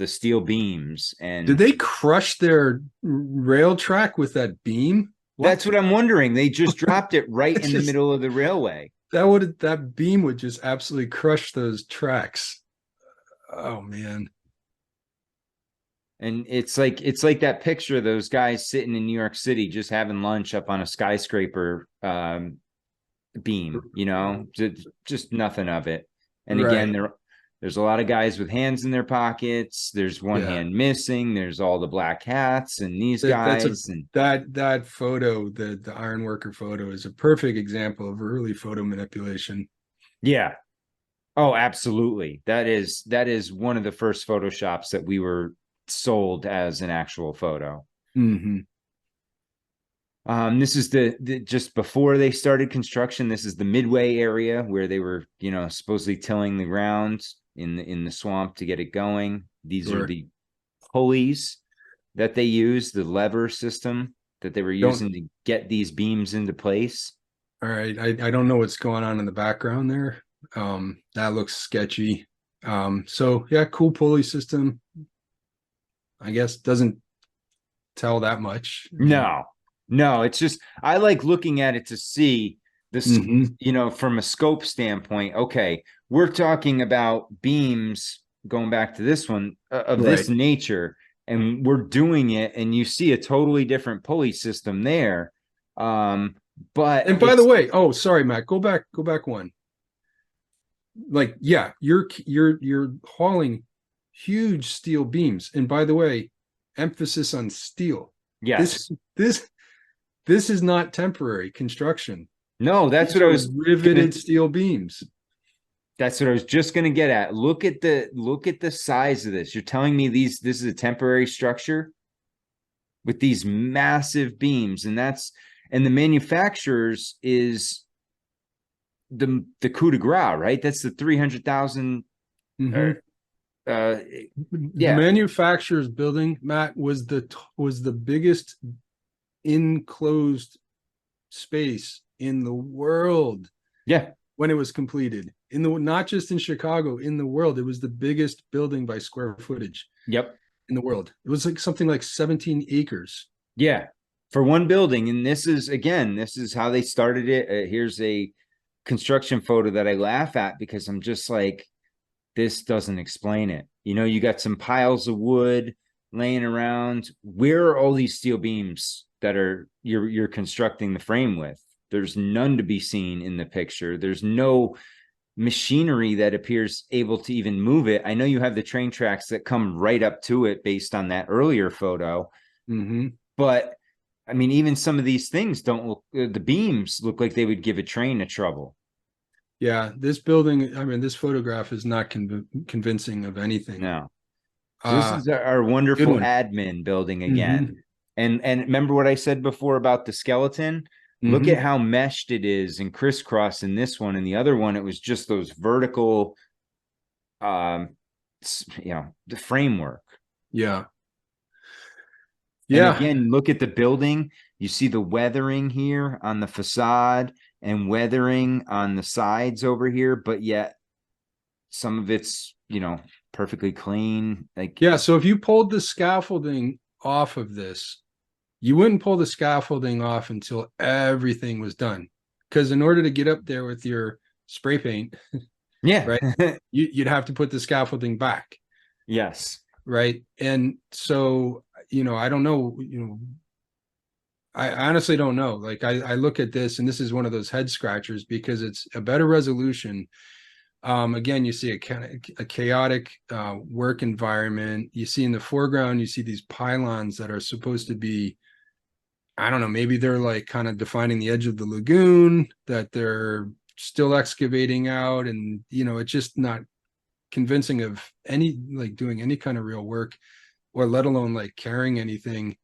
steel beams. And did they crush their rail track with that beam? That's what I'm wondering. They just dropped it right in the middle of the railway. That beam would just absolutely crush those tracks. Oh man. And it's like that picture of those guys sitting in New York City just having lunch up on a skyscraper beam, just nothing of it. And again, There's a lot of guys with hands in their pockets. There's one Yeah. hand missing. There's all the black hats and these That's guys. And that photo, the iron worker photo, is a perfect example of early photo manipulation. yeah. Oh, absolutely. That is one of the first Photoshops that we were sold as an actual photo. Mm-hmm. This is the just before they started construction. This is the midway area where they were, supposedly tilling the ground in the swamp to get it going. These are the pulleys that they use, the lever system that they were using to get these beams into place. All right. I don't know what's going on in the background there. That looks sketchy. So yeah, cool pulley system. I guess doesn't tell that much. No, it's just I like looking at it to see this, Mm-hmm. From a scope standpoint. Okay, we're talking about beams going back to this one of this nature, and we're doing it, and you see a totally different pulley system there. But and by the way, oh, sorry, Matt, go back one. Like, yeah, you're hauling huge steel beams, and by the way, emphasis on steel. yes, this is not temporary construction. no, that's These what I are was riveted steel beams. That's what I was just going to get at. Look at the size of this. You're telling me this is a temporary structure with these massive beams, and the manufacturers is the coup de grace, right? That's the 300,000. Mm-hmm. The manufacturer's building, Matt, was the biggest enclosed space in the world. Yeah, when it was completed, not just in Chicago, in the world. It was the biggest building by square footage. Yep. In the world. It was like something like 17 acres. Yeah, for one building. And this is how they started it. Here's a construction photo that I laugh at because I'm just like, this doesn't explain it. You got some piles of wood laying around. Where are all these steel beams that you're constructing the frame with? There's none to be seen in the picture. There's no machinery that appears able to even move it. I know you have the train tracks that come right up to it based on that earlier photo. Mm-hmm. But I mean, even some of these things don't look, the beams look like they would give a train a trouble. Yeah, this building, I mean, this photograph is not convincing of anything. No. So this is our wonderful admin building again. Mm-hmm. And remember what I said before about the skeleton? Mm-hmm. Look at how meshed it is and crisscross in this one. And the other one, it was just those vertical, the framework. Yeah. Yeah. And again, look at the building. You see the weathering here on the facade and weathering on the sides over here, but yet some of it's, perfectly clean. So if you pulled the scaffolding off of this, you wouldn't pull the scaffolding off until everything was done. Because in order to get up there with your spray paint, right, you'd have to put the scaffolding back. Yes. Right. And so, I don't know, I honestly don't know. Like I look at this, and this is one of those head scratchers because it's a better resolution. Again, you see a chaotic work environment. You see in the foreground, you see these pylons that are supposed to be, I don't know, maybe they're like kind of defining the edge of the lagoon that they're still excavating out. And, it's just not convincing of doing any kind of real work, or let alone like carrying anything.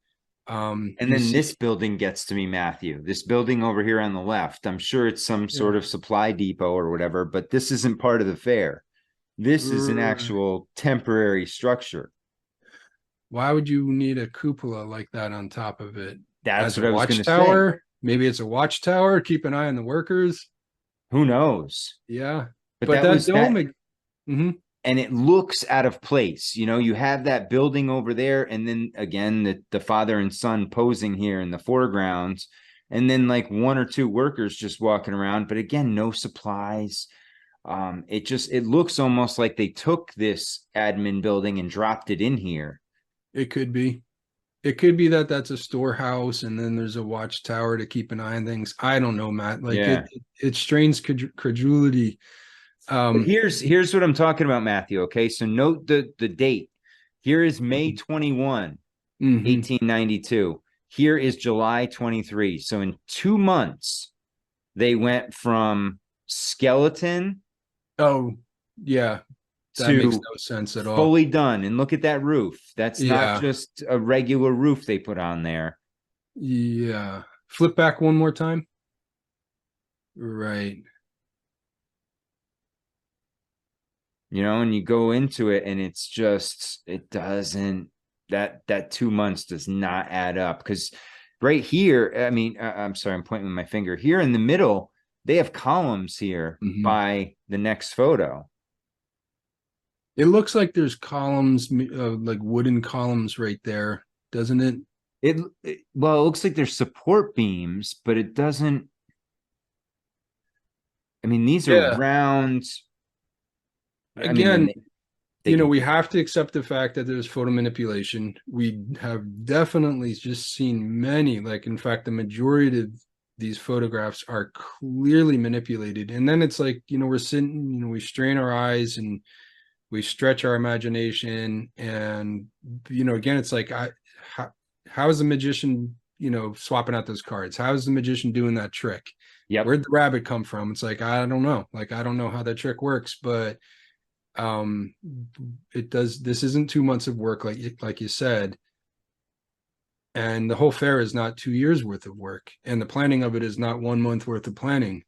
And then this building gets to me, Matthew. This building over here on the left, I'm sure it's some sort of supply depot or whatever, but this isn't part of the fair. This is an actual temporary structure. Why would you need a cupola like that on top of it? That's what I was going to say. Maybe it's a watchtower. Keep an eye on the workers. Who knows? Yeah, but that dome. Mm-hmm. And it looks out of place. You have that building over there, and then again the father and son posing here in the foreground, and then like one or two workers just walking around, but again, no supplies. It looks almost like they took this admin building and dropped it in here. It could be that that's a storehouse, and then there's a watchtower to keep an eye on things. I don't know, Matt. Like it strains credulity But here's what I'm talking about, Matthew. Okay, so note the date. Here is May 21, 1892. Here is July 23. So in 2 months, they went from skeleton Oh, yeah. That to makes no sense at all. fully done. And look at that roof. That's not Yeah. just a regular roof they put on there. Yeah. Flip back one more time. Right. You know, and you go into it and it's just, it doesn't, that 2 months does not add up. Because right here, I mean, I'm sorry, I'm pointing with my finger here in the middle, they have columns here by the next photo. It looks like there's columns, like wooden columns right there, doesn't it? Well, it looks like there's support beams, but it doesn't. I mean, these are round. Again, we have to accept the fact that there's photo manipulation. We have definitely just seen many, like, in fact, the majority of these photographs are clearly manipulated. And then it's like, we're sitting, we strain our eyes and we stretch our imagination. And, again, it's like, how is the magician, swapping out those cards? How is the magician doing that trick? Yeah. Where'd the rabbit come from? It's like, I don't know. Like, I don't know how that trick works, but it does. This isn't 2 months of work, like you said, and the whole fair is not 2 years worth of work, and the planning of it is not 1 month worth of planning.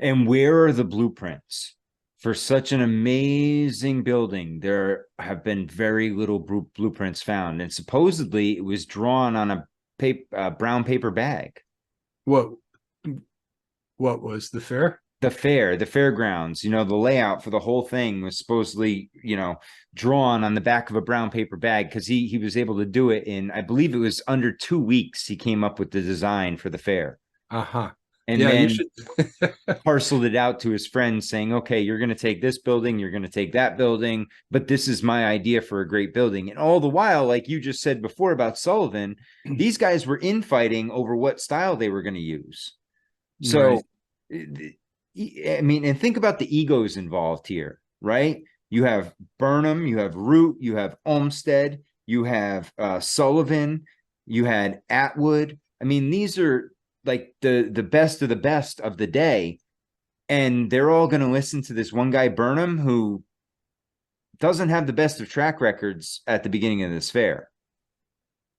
And where are the blueprints for such an amazing building? There have been very little blueprints found, and supposedly it was drawn on a brown paper bag. What was the fair? The fairgrounds, the layout for the whole thing was supposedly, drawn on the back of a brown paper bag, because he was able to do it in, I believe it was under 2 weeks. He came up with the design for the fair. And then parceled it out to his friends saying, okay, you're going to take this building, you're going to take that building, but this is my idea for a great building. And all the while, like you just said before about Sullivan, these guys were infighting over what style they were going to use. So, I mean, and think about the egos involved here, right? You have Burnham, you have Root, you have Olmsted, you have Sullivan, you had Atwood. I mean, these are like the best of the day. And they're all going to listen to this one guy, Burnham, who doesn't have the best of track records at the beginning of this fair.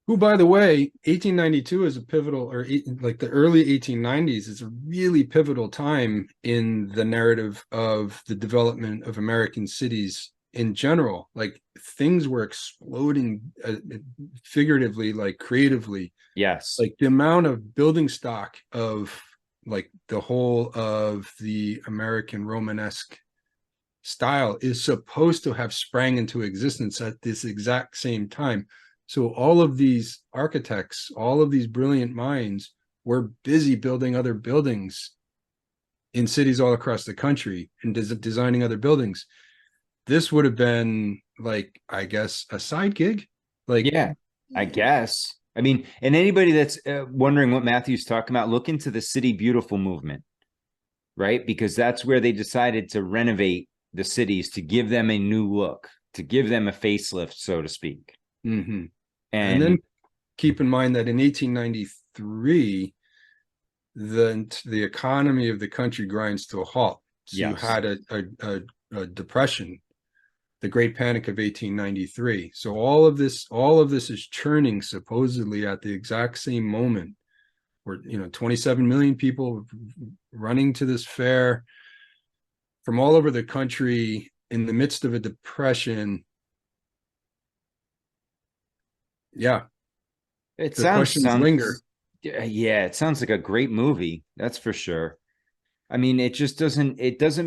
Who, by the way, 1892 is a pivotal, or like the early 1890s is a really pivotal time in the narrative of the development of American cities in general. Like, things were exploding figuratively, like creatively. Yes. Like the amount of building stock of like the whole of the American Romanesque style is supposed to have sprang into existence at this exact same time. So all of these architects, all of these brilliant minds were busy building other buildings in cities all across the country and designing other buildings. This would have been like, I guess, a side gig. Like, yeah, I guess. I mean, and anybody that's wondering what Matthew's talking about, look into the City Beautiful movement, right? Because that's where they decided to renovate the cities to give them a new look, to give them a facelift, so to speak. And then keep in mind that in 1893, the economy of the country grinds to a halt. So you had a depression, the Great Panic of 1893. So all of this is churning supposedly at the exact same moment, where 27 million people running to this fair from all over the country in the midst of a depression. Yeah, it the questions linger. Yeah, it sounds like a great movie, that's for sure. I mean, it just doesn't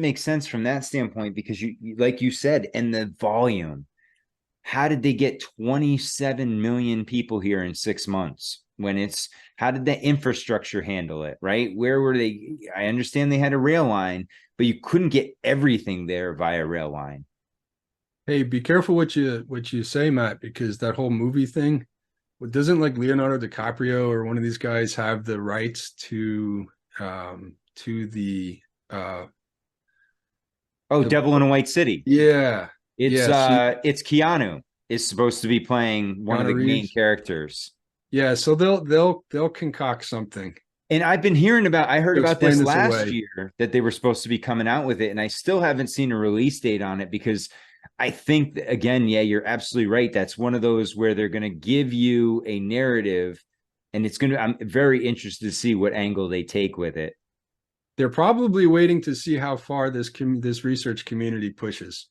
make sense from that standpoint, because you like you said, and the volume. How did they get 27 million people here in 6 months? How did the infrastructure handle it, right? Where were they? I understand they had a rail line, but you couldn't get everything there via rail line. Hey, be careful what you say, Matt, because that whole movie thing, doesn't like Leonardo DiCaprio or one of these guys have the rights to the Oh, Devil in a White City. Yeah. It's Yeah. See, it's Keanu is supposed to be playing one of Keanu the main Reeves. characters. Yeah. So they'll concoct something. And I've been hearing about, I heard To about explain this this last away. year that they were supposed to be coming out with it. And I still haven't seen a release date on it because I think, again, yeah, you're absolutely right. That's one of those where they're going to give you a narrative and it's going to, I'm very interested to see what angle they take with it. They're probably waiting to see how far this research community pushes.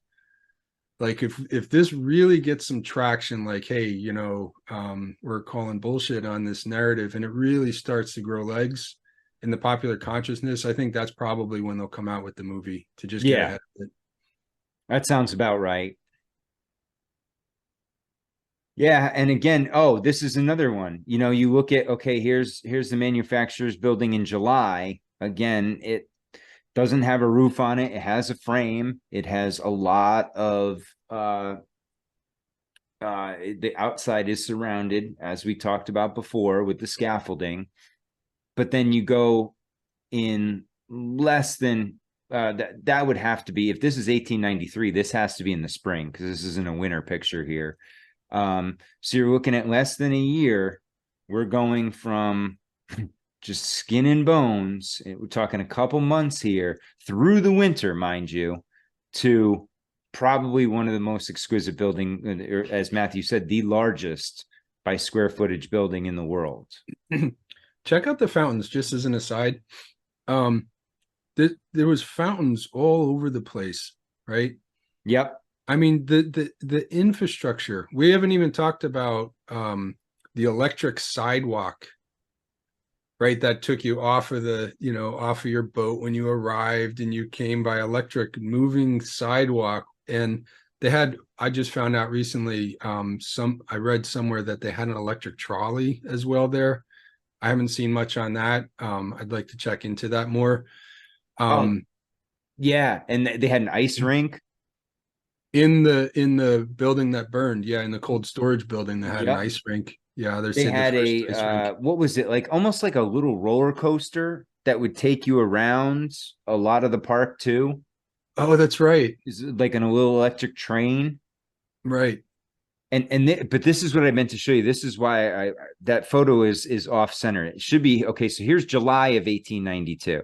Like if this really gets some traction, like, hey, we're calling bullshit on this narrative, and it really starts to grow legs in the popular consciousness, I think that's probably when they'll come out with the movie to just get ahead of it. That sounds about right. Yeah, and again, oh, this is another one. You look at, okay, here's the manufacturer's building in July. Again, it doesn't have a roof on it. It has a frame. It has a lot of the outside is surrounded, as we talked about before, with the scaffolding. But then you go in less than that would have to be, if this is 1893, this has to be in the spring because this isn't a winter picture here. So you're looking at less than a year. We're going from just skin and bones. We're talking a couple months here through the winter, mind you, to probably one of the most exquisite building, or as Matthew said, the largest by square footage building in the world. Check out the fountains, just as an aside. There was fountains all over the place, right? Yep. I mean, the infrastructure. We haven't even talked about the electric sidewalk, right? That took you off of off of your boat when you arrived, and you came by electric moving sidewalk. And they had, I just found out recently, I read somewhere that they had an electric trolley as well there. I haven't seen much on that. I'd like to check into that more. Yeah, and they had an ice rink in the building that burned. Yeah, in the cold storage building, they had an ice rink. Yeah, they had a what was it, like almost like a little roller coaster that would take you around a lot of the park too. Oh, that's right. Is like in a little electric train, right? But this is what I meant to show you. This is why that photo is off center. It should be okay. So here's July of 1892.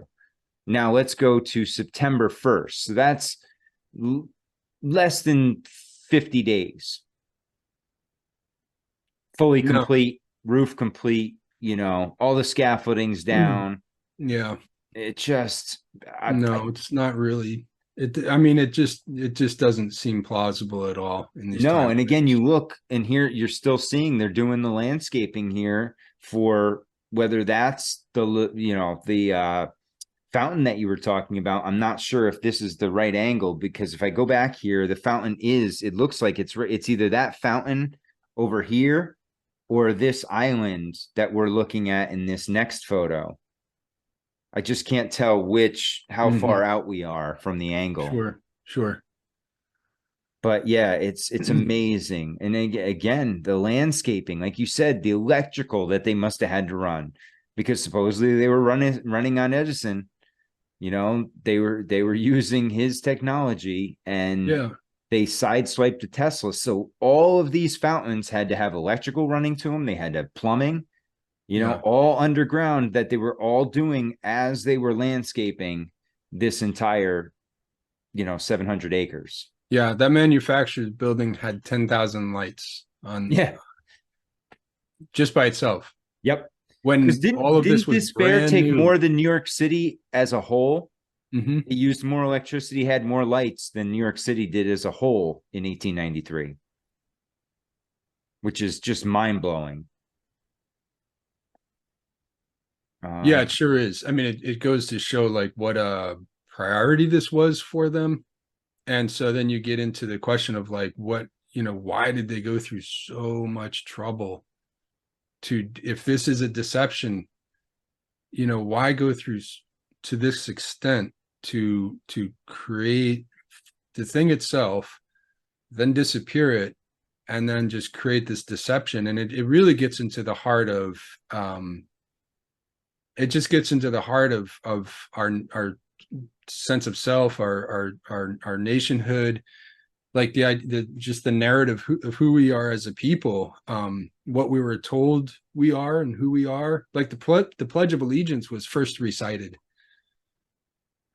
Now let's go to September 1st. So that's less than 50 days. Fully complete, roof complete, all the scaffolding's down. Yeah. It just it's not really. It just doesn't seem plausible at all in these times. And again, you look and here you're still seeing they're doing the landscaping here for whether that's the fountain that you were talking about. I'm not sure if this is the right angle, because if I go back here, the fountain it looks like it's either that fountain over here or this island that we're looking at in this next photo. I just can't tell how far out we are from the angle. Sure. But yeah, it's amazing. And again, the landscaping, like you said, the electrical that they must have had to run, because supposedly they were running on Edison. They were using his technology, and they sideswiped the Tesla. So all of these fountains had to have electrical running to them. They had to have plumbing, all underground, that they were all doing as they were landscaping this entire, 700 acres. Yeah, that manufacturer's building had 10,000 lights on. Yeah. Just by itself. Yep. When all of this was fair take new. more than New York City as a whole. Mm-hmm. It used more electricity, had more lights than New York City did as a whole in 1893, which is just mind-blowing. Yeah, it sure is. I mean, it goes to show like what a priority this was for them. And so then you get into the question of like, what, why did they go through so much trouble if this is a deception, why go through to this extent to create the thing itself, then disappear it, and then just create this deception. And it really gets into the heart of, it just gets into the heart of our sense of self, our nationhood, like just the narrative of who we are as a people, what we were told we are and who we are. Like the Pledge of Allegiance was first recited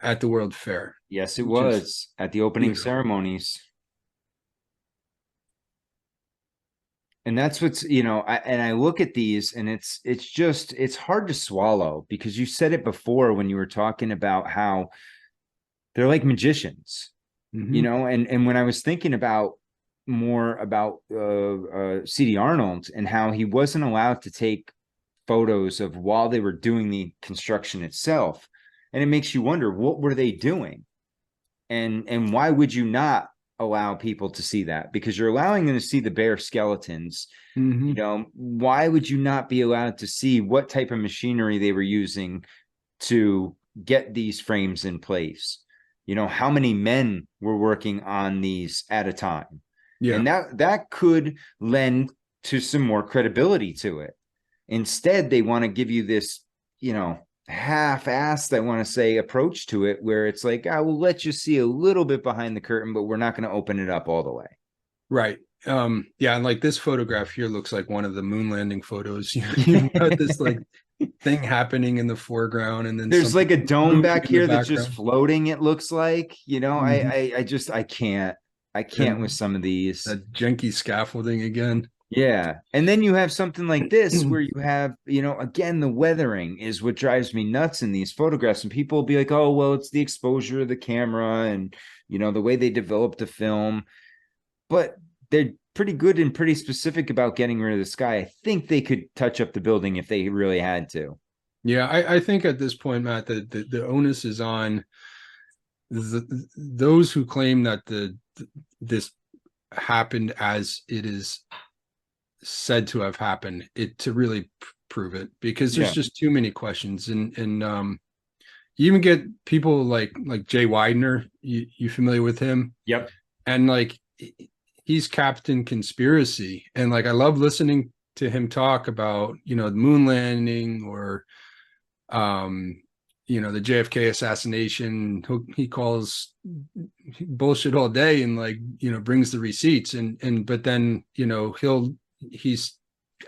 at the World Fair. Yes, it was at the opening ceremonies. And that's what's, I look at these and it's hard to swallow, because you said it before when you were talking about how they're like magicians, and when I was thinking about more about C.D. Arnold and how he wasn't allowed to take photos of while they were doing the construction itself. And it makes you wonder, what were they doing? And why would you not allow people to see that? Because you're allowing them to see the bare skeletons. Why would you not be allowed to see what type of machinery they were using to get these frames in place? How many men were working on these at a time? And that could lend to some more credibility to it. Instead, they want to give you this, half-assed, I want to say, approach to it, where it's like, I will let you see a little bit behind the curtain, but we're not going to open it up all the way. Right. Yeah, and like this photograph here looks like one of the moon landing photos. You've got this like thing happening in the foreground, and then there's like a dome back here that's just floating, it looks like. I can't with some of these. That janky scaffolding again. Yeah. And then you have something like this where you have, again, the weathering is what drives me nuts in these photographs. And people will be like, oh, well, it's the exposure of the camera and, the way they developed the film. But they're pretty good and pretty specific about getting rid of the sky. I think they could touch up the building if they really had to. Yeah, I think at this point, Matt, the onus is on those who claim that this happened as it is said to have happened, to really prove it, because there's just too many questions. And you even get people like Jay Widener. You familiar with him? Yep. And like he's Captain Conspiracy, and like I love listening to him talk about the moon landing or the JFK assassination. He calls bullshit all day and like brings the receipts, but then he's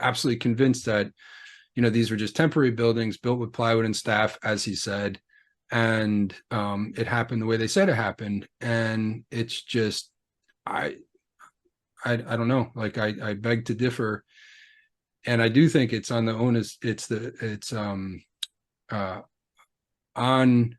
absolutely convinced that these were just temporary buildings built with plywood and staff, as he said, and it happened the way they said it happened. And it's just I don't know, like I beg to differ. And I do think it's on the onus, it's on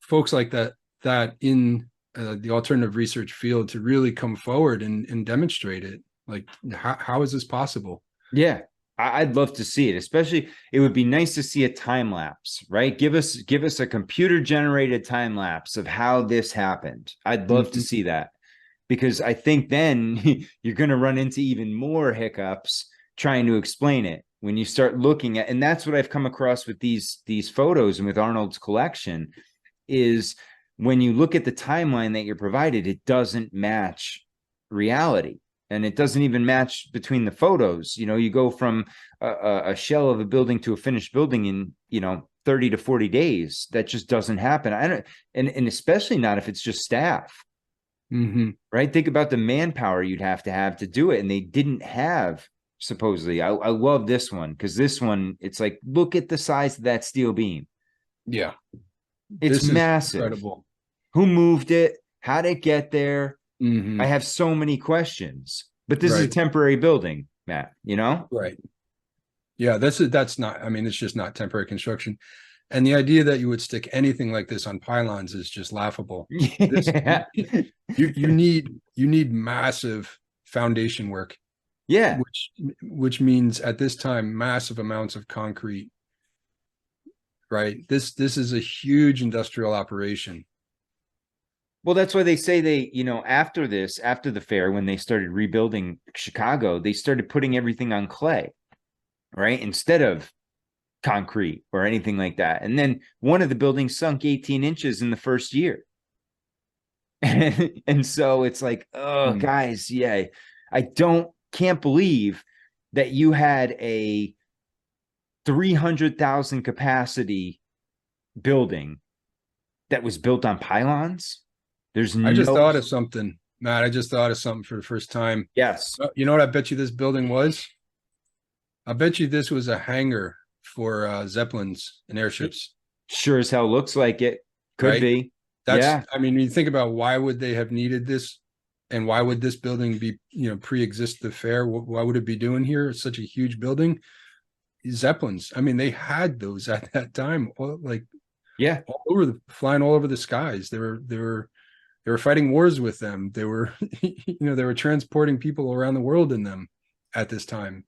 folks like that in the alternative research field to really come forward and demonstrate it. Like, how is this possible? Yeah, I'd love to see it. Especially, it would be nice to see a time lapse, right? Give us a computer generated time lapse of how this happened. I'd love to see that, because I think then you're going to run into even more hiccups trying to explain it when you start looking at. And that's what I've come across with these photos and with Arnold's collection, is when you look at the timeline that you're provided, it doesn't match reality. And it doesn't even match between the photos. You go from a shell of a building to a finished building in, 30 to 40 days. That just doesn't happen. And especially not if it's just staff, right? Think about the manpower you'd have to do it. And they didn't have, supposedly. I love this one, because this one, it's like, look at the size of that steel beam. Yeah. It's massive. Incredible. Who moved it? How did it get there? I have so many questions, but this is a temporary building, Matt, Right. Yeah, that's not, I mean, it's just not temporary construction. And the idea that you would stick anything like this on pylons is just laughable. You need massive foundation work. Yeah. Which means at this time, massive amounts of concrete. Right. This is a huge industrial operation. Well, that's why they say after the fair, when they started rebuilding Chicago, they started putting everything on clay, right? Instead of concrete or anything like that. And then one of the buildings sunk 18 inches in the first year. And so it's like, oh, guys, yeah, I can't believe that you had a 300,000 capacity building that was built on pylons. There's I just no. thought of something, Matt. I just thought of something for the first time. Yes. You know what I bet you this building was? I bet you this was a hangar for Zeppelins and airships. Sure as hell looks like it. Could Right? be. That's, Yeah. I mean, you think about why would they have needed this, and why would this building be, pre-exist the fair? Why would it be doing here? It's such a huge building. Zeppelins. I mean, they had those at that time, Yeah. flying all over the skies. They were fighting wars with them. They were, they were transporting people around the world in them at this time.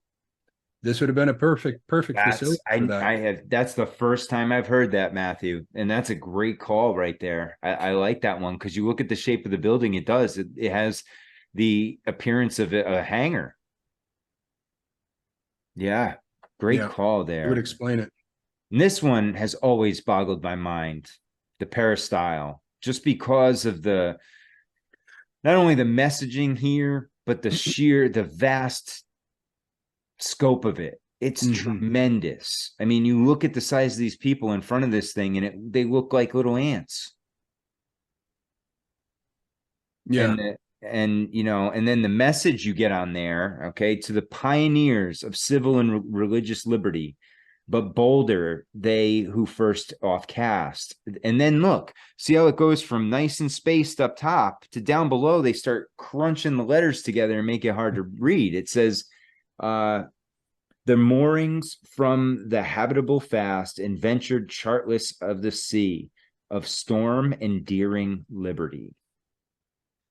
This would have been a perfect facility for that. That's the first time I've heard that, Matthew. And that's a great call right there. I like that one because you look at the shape of the building, it does. It has the appearance of a hangar. Yeah. Great call there. It would explain it. And this one has always boggled my mind, the peristyle, just because of not only the messaging here, but the vast scope of it. It's tremendous. I mean, you look at the size of these people in front of this thing and they look like little ants. Yeah. And then the message you get on there, okay, to the pioneers of civil and religious liberty, but bolder they who first off cast. And then look, see how it goes from nice and spaced up top to down below. They start crunching the letters together and make it hard to read. It says, the moorings from the habitable fast and ventured chartless of the sea, of storm endearing liberty.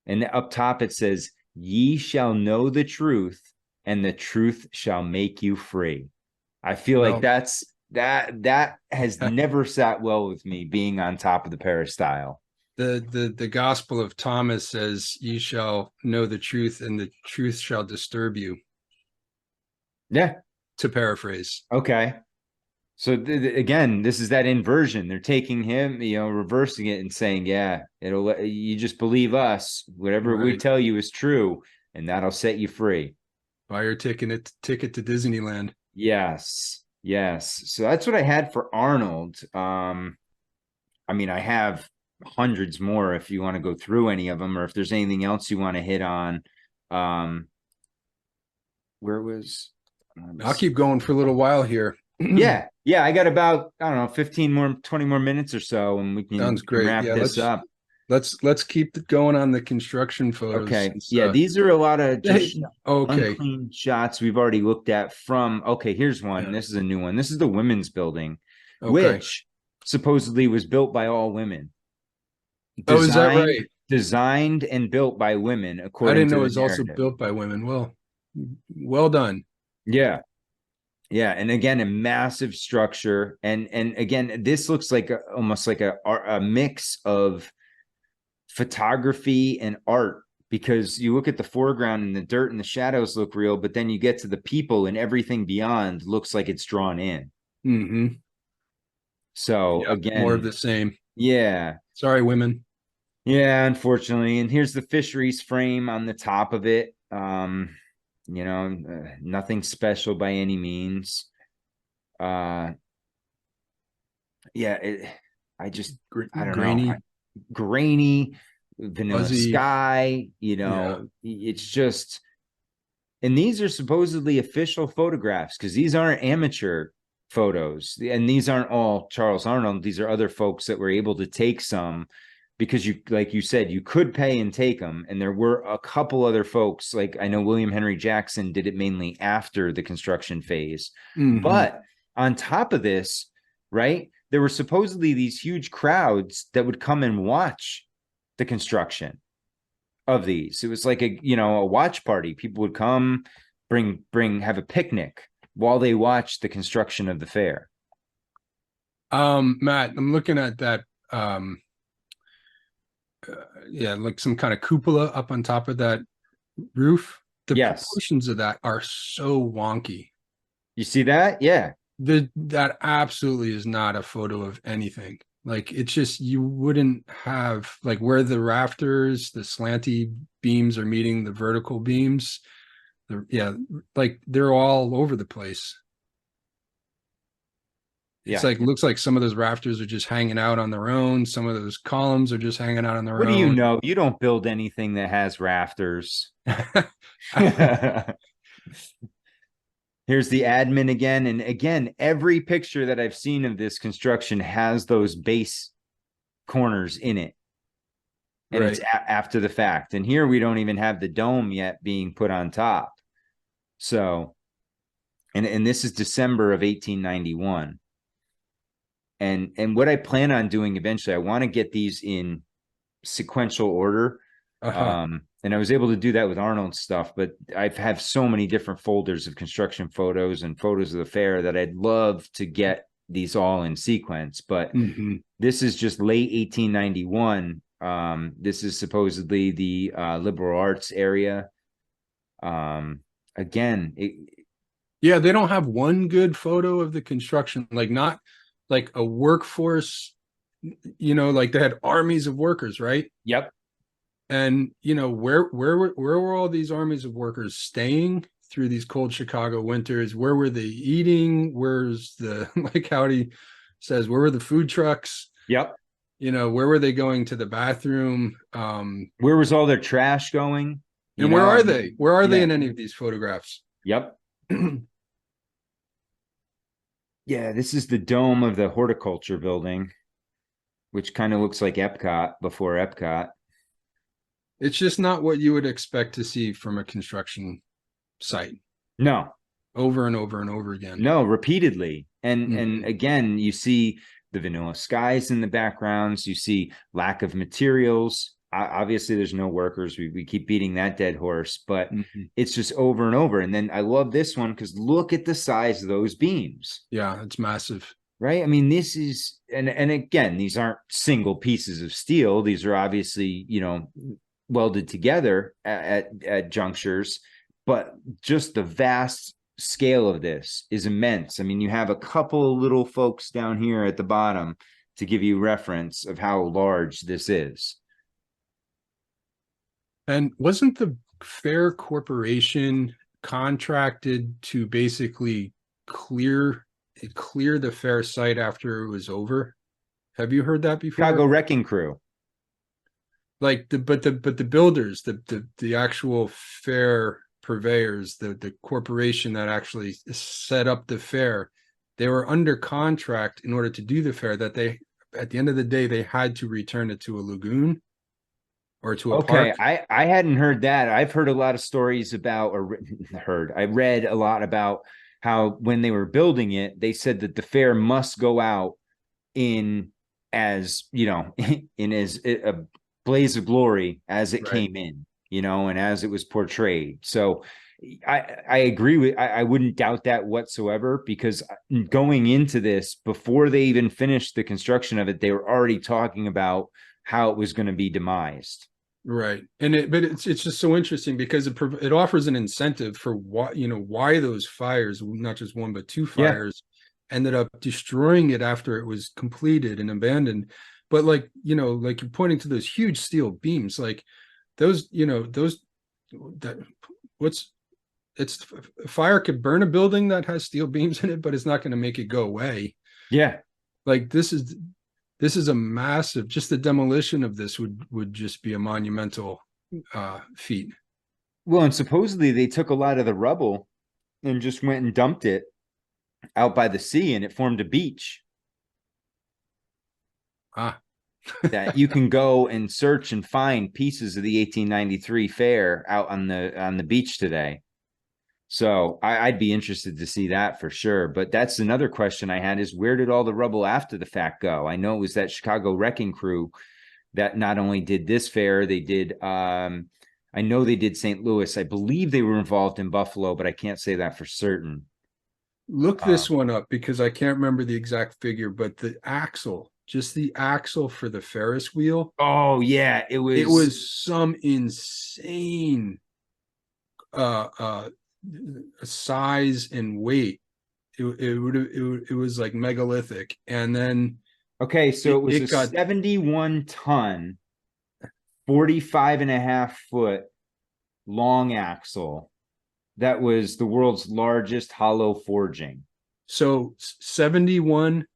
And up top it says, ye shall know the truth, and the truth shall make you free. I feel like that has never sat well with me, being on top of the peristyle. The Gospel of Thomas says, ye shall know the truth, and the truth shall disturb you. Yeah. To paraphrase. Okay. So again, this is that inversion. They're taking him, reversing it and saying, yeah, you just believe us. Whatever we tell you is true, and that'll set you free. Buy your ticket to Disneyland. Yes. So that's what I had for Arnold. I mean, I have hundreds more if you want to go through any of them, or if there's anything else you want to hit on. I'll keep going for a little while here. Yeah. I got about, 20 more minutes or so, and we can, Sounds great. Wrap this up. Let's keep it going on the construction photos. Okay. Yeah, these are a lot of just okay unclean shots we've already looked at from. Okay, here's one. Yeah. This is a new one. This is the women's building, which supposedly was built by all women. Is that right? Designed and built by women, according to I didn't know it was also built by women. Well done. Yeah. And again, a massive structure. And again, this looks like almost like a mix of photography and art, because you look at the foreground and the dirt and the shadows look real, but then you get to the people and everything beyond looks like it's drawn in. Mm-hmm. So again, more of the same. Yeah. Sorry, women. Yeah, unfortunately. And here's the fisheries frame on the top of it. Nothing special by any means. I don't know. Grainy, vanilla Fuzzy. Sky, it's just, and these are supposedly official photographs, because these aren't amateur photos, and these aren't all Charles Arnold. These are other folks that were able to take some, because like you said, you could pay and take them. And there were a couple other folks, like I know William Henry Jackson did it mainly after the construction phase. Mm-hmm. But on top of this, right, there were supposedly these huge crowds that would come and watch the construction of these. It was like a watch party. People would come, have a picnic while they watched the construction of the fair. Matt, I'm looking at that. Like some kind of cupola up on top of that roof. The proportions of that are so wonky. You see that? Yeah. That absolutely is not a photo of anything. Like, it's just, you wouldn't have, like, where the rafters, the slanty beams are meeting the vertical beams. They're all over the place. It's like, looks like some of those rafters are just hanging out on their own. Some of those columns are just hanging out on their own. What do you know? You don't build anything that has rafters. Here's the admin again. And again, every picture that I've seen of this construction has those base corners in it. And it's after the fact. And here we don't even have the dome yet being put on top. So, and this is December of 1891. And what I plan on doing eventually, I want to get these in sequential order. And I was able to do that with Arnold's stuff, but I have so many different folders of construction photos and photos of the fair that I'd love to get these all in sequence. But this is just late 1891. This is supposedly the liberal arts area. Again, yeah, they don't have one good photo of the construction, like not like a workforce, you know, like they had armies of workers, right? Yep. And you know, where were all these armies of workers staying through these cold Chicago winters? Where were they eating? Where's the, like Howdy says, where were the food trucks? Yep. You know, where were they going to the bathroom? Where was all their trash going? And where are they? Where are they in any of these photographs? Yep. Yeah, this is the dome of the horticulture building, which kind of looks like Epcot before Epcot. It's just not what you would expect to see from a construction site. No. Over and over and over again. No, repeatedly. And again, you see the vanilla skies in the backgrounds. You see lack of materials. Obviously, there's no workers. We keep beating that dead horse, but it's just over and over. And then I love this one because look at the size of those beams. Yeah, it's massive. Right? I mean, this is, and again, these aren't single pieces of steel. These are obviously, you know, welded together at junctures, but just the vast scale of this is immense. I mean, you have a couple of little folks down here at the bottom to give you reference of how large this is. And wasn't the Fair Corporation contracted to basically clear the fair site after it was over? Have you heard that before? Chicago Wrecking Crew. Like the builders, the actual fair purveyors, the corporation that actually set up the fair, they were under contract in order to do the fair, that they, at the end of the day, they had to return it to a lagoon or to a park. I hadn't heard that. I've heard a lot of stories about, I read a lot about how when they were building it, they said that the fair must go out in as, you know, in as a blaze of glory as it came in, you know, and as it was portrayed. So I agree with, I wouldn't doubt that whatsoever, because going into this, before they even finished the construction of it, they were already talking about how it was going to be demised. Right. And but it's just so interesting because it offers an incentive for why those fires, not just one, but two fires, ended up destroying it after it was completed and abandoned. But like, you know, like you're pointing to those huge steel beams, like those, you know, fire could burn a building that has steel beams in it, but it's not going to make it go away. Yeah. Like this is a massive, just the demolition of this would just be a monumental feat. Well, and supposedly they took a lot of the rubble and just went and dumped it out by the sea, and it formed a beach. That you can go and search and find pieces of the 1893 fair out on the beach today. So I'd be interested to see that for sure. But that's another question I had, is where did all the rubble after the fact go? I know it was that Chicago Wrecking Crew that not only did this fair, they did, I know they did St. Louis. I believe they were involved in Buffalo, but I can't say that for certain. Look this one up because I can't remember the exact figure, but the axle, just the axle for the Ferris wheel. Oh yeah, it was some insane size and weight. It was like megalithic. And then okay, so it was a 71 ton, 45.5-foot long axle that was the world's largest hollow forging. So 71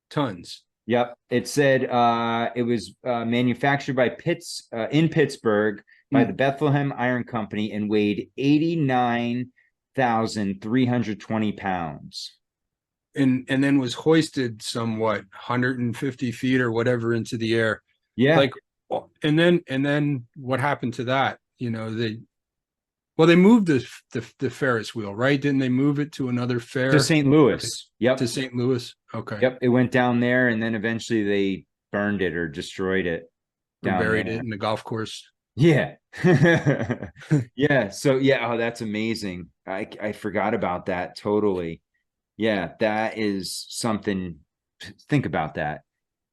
tons. Yep. It said it was manufactured by in Pittsburgh by the Bethlehem Iron Company and weighed 89,320 pounds. And then was hoisted somewhat 150 feet or whatever into the air. Yeah. Like, and then what happened to that? You know, they moved the Ferris wheel, right? Didn't they move it to another fair? To St. Louis. Yep. To St. Louis. Okay. Yep. It went down there, and then eventually they burned it or destroyed it. Or buried it in the golf course. Yeah. Yeah. So yeah. Oh, that's amazing. I forgot about that totally. Yeah, that is something. Think about that.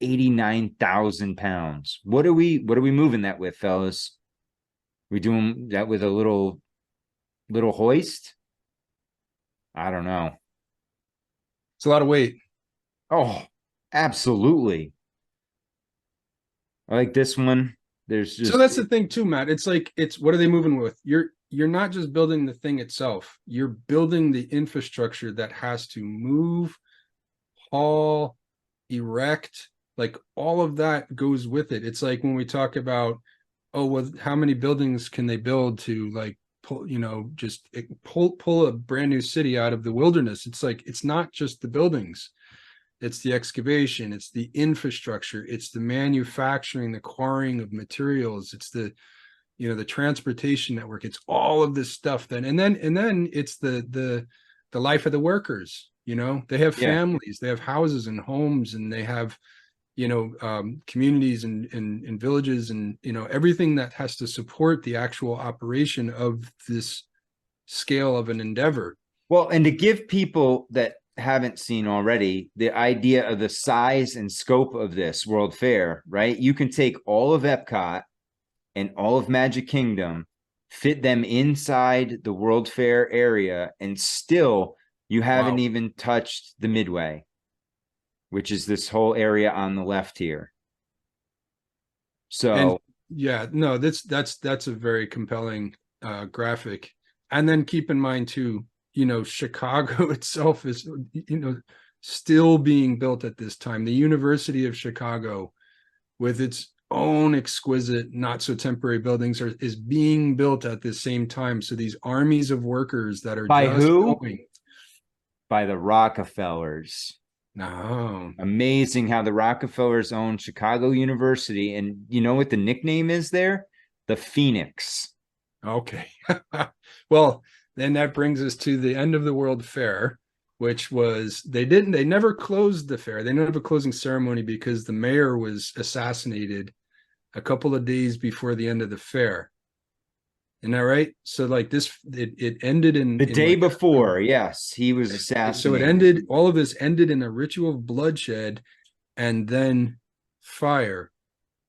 89,000 pounds. What are we moving that with, fellas? We doing that with a little hoist? I don't know. It's a lot of weight. Oh, absolutely. I like this one. There's just, so that's the thing too, Matt. It's like, what are they moving with? You're not just building the thing itself. You're building the infrastructure that has to move, haul, erect, like all of that goes with it. It's like when we talk about, oh, well, how many buildings can they build to like pull, just pull a brand new city out of the wilderness? It's like, it's not just the buildings. It's the excavation, it's the infrastructure, it's the manufacturing, the quarrying of materials, it's the transportation network, it's all of this stuff. And then it's the life of the workers. They have families, they have houses and homes, and they have communities and villages, and everything that has to support the actual operation of this scale of an endeavor. Well, and to give people that haven't seen already the idea of the size and scope of this World Fair, right? You can take all of Epcot and all of Magic Kingdom, fit them inside the World Fair area, and still you haven't even touched the Midway, which is this whole area on the left here. So that's a very compelling graphic. And then keep in mind too, Chicago itself is, still being built at this time. The University of Chicago, with its own exquisite, not so temporary buildings, is being built at the same time. So these armies of workers that are by just who? Going. By the Rockefellers. No. Amazing how the Rockefellers own Chicago University. And you know what the nickname is there? The Phoenix. Okay. Well, then that brings us to the end of the World Fair, which was, they never closed the fair. They didn't have a closing ceremony because the mayor was assassinated a couple of days before the end of the fair. Isn't that right? So like this, it ended in the day before. Yes, he was assassinated. So all of this ended in a ritual of bloodshed and then fire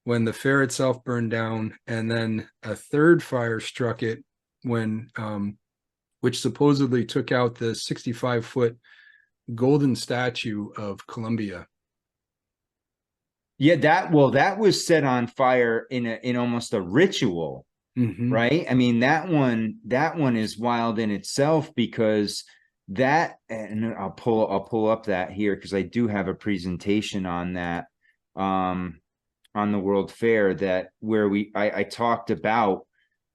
when the fair itself burned down. And then a third fire struck it when, which supposedly took out the 65-foot golden statue of Columbia. Yeah, that was set on fire in almost a ritual, right? I mean, that one is wild in itself, because that, and I'll pull up that here because I do have a presentation on that on the World Fair, that where I talked about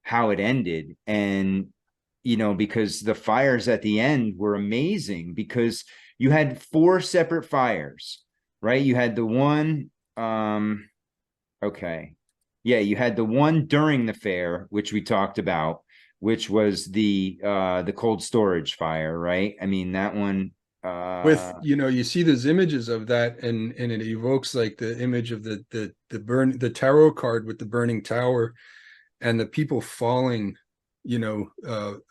how it ended. And because the fires at the end were amazing, because you had 4 separate fires, right? You had the one, you had the one during the fair, which we talked about, which was the cold storage fire, right? I mean, that one, with, you see those images of that, and it evokes like the image of the tarot card with the burning tower and the people falling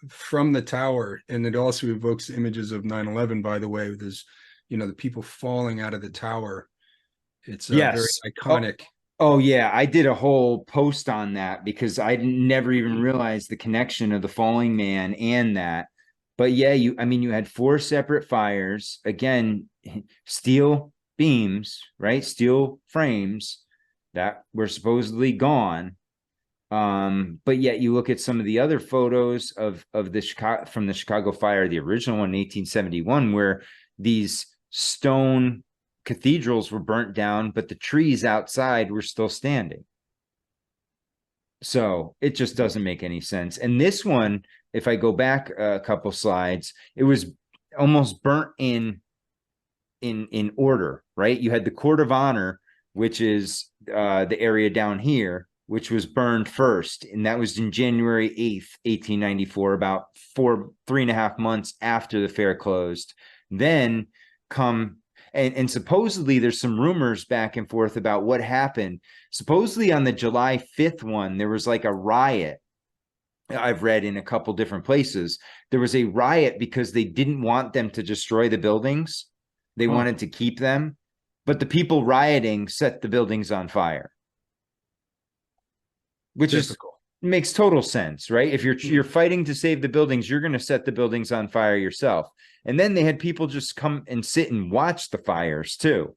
from the tower. And it also evokes images of 9/11, by the way. There's the people falling out of the tower. It's very iconic. Oh yeah, I did a whole post on that because I never even realized the connection of the falling man and that. But yeah, you had 4 separate fires, again, steel beams, right? Steel frames that were supposedly gone. But yet you look at some of the other photos of from the Chicago fire, the original one in 1871, where these stone cathedrals were burnt down, but the trees outside were still standing. So it just doesn't make any sense. And this one, if I go back a couple slides, it was almost burnt in order, right? You had the Court of Honor, which is the area down here, which was burned first, and that was in January 8th, 1894, about 3.5 months after the fair closed. Then come and supposedly there's some rumors back and forth about what happened. Supposedly on the July 5th one, there was like a riot. I've read in a couple different places. There was a riot because they didn't want them to destroy the buildings. They wanted to keep them, but the people rioting set the buildings on fire. Which makes total sense, right? If you're fighting to save the buildings, you're going to set the buildings on fire yourself. And then they had people just come and sit and watch the fires too,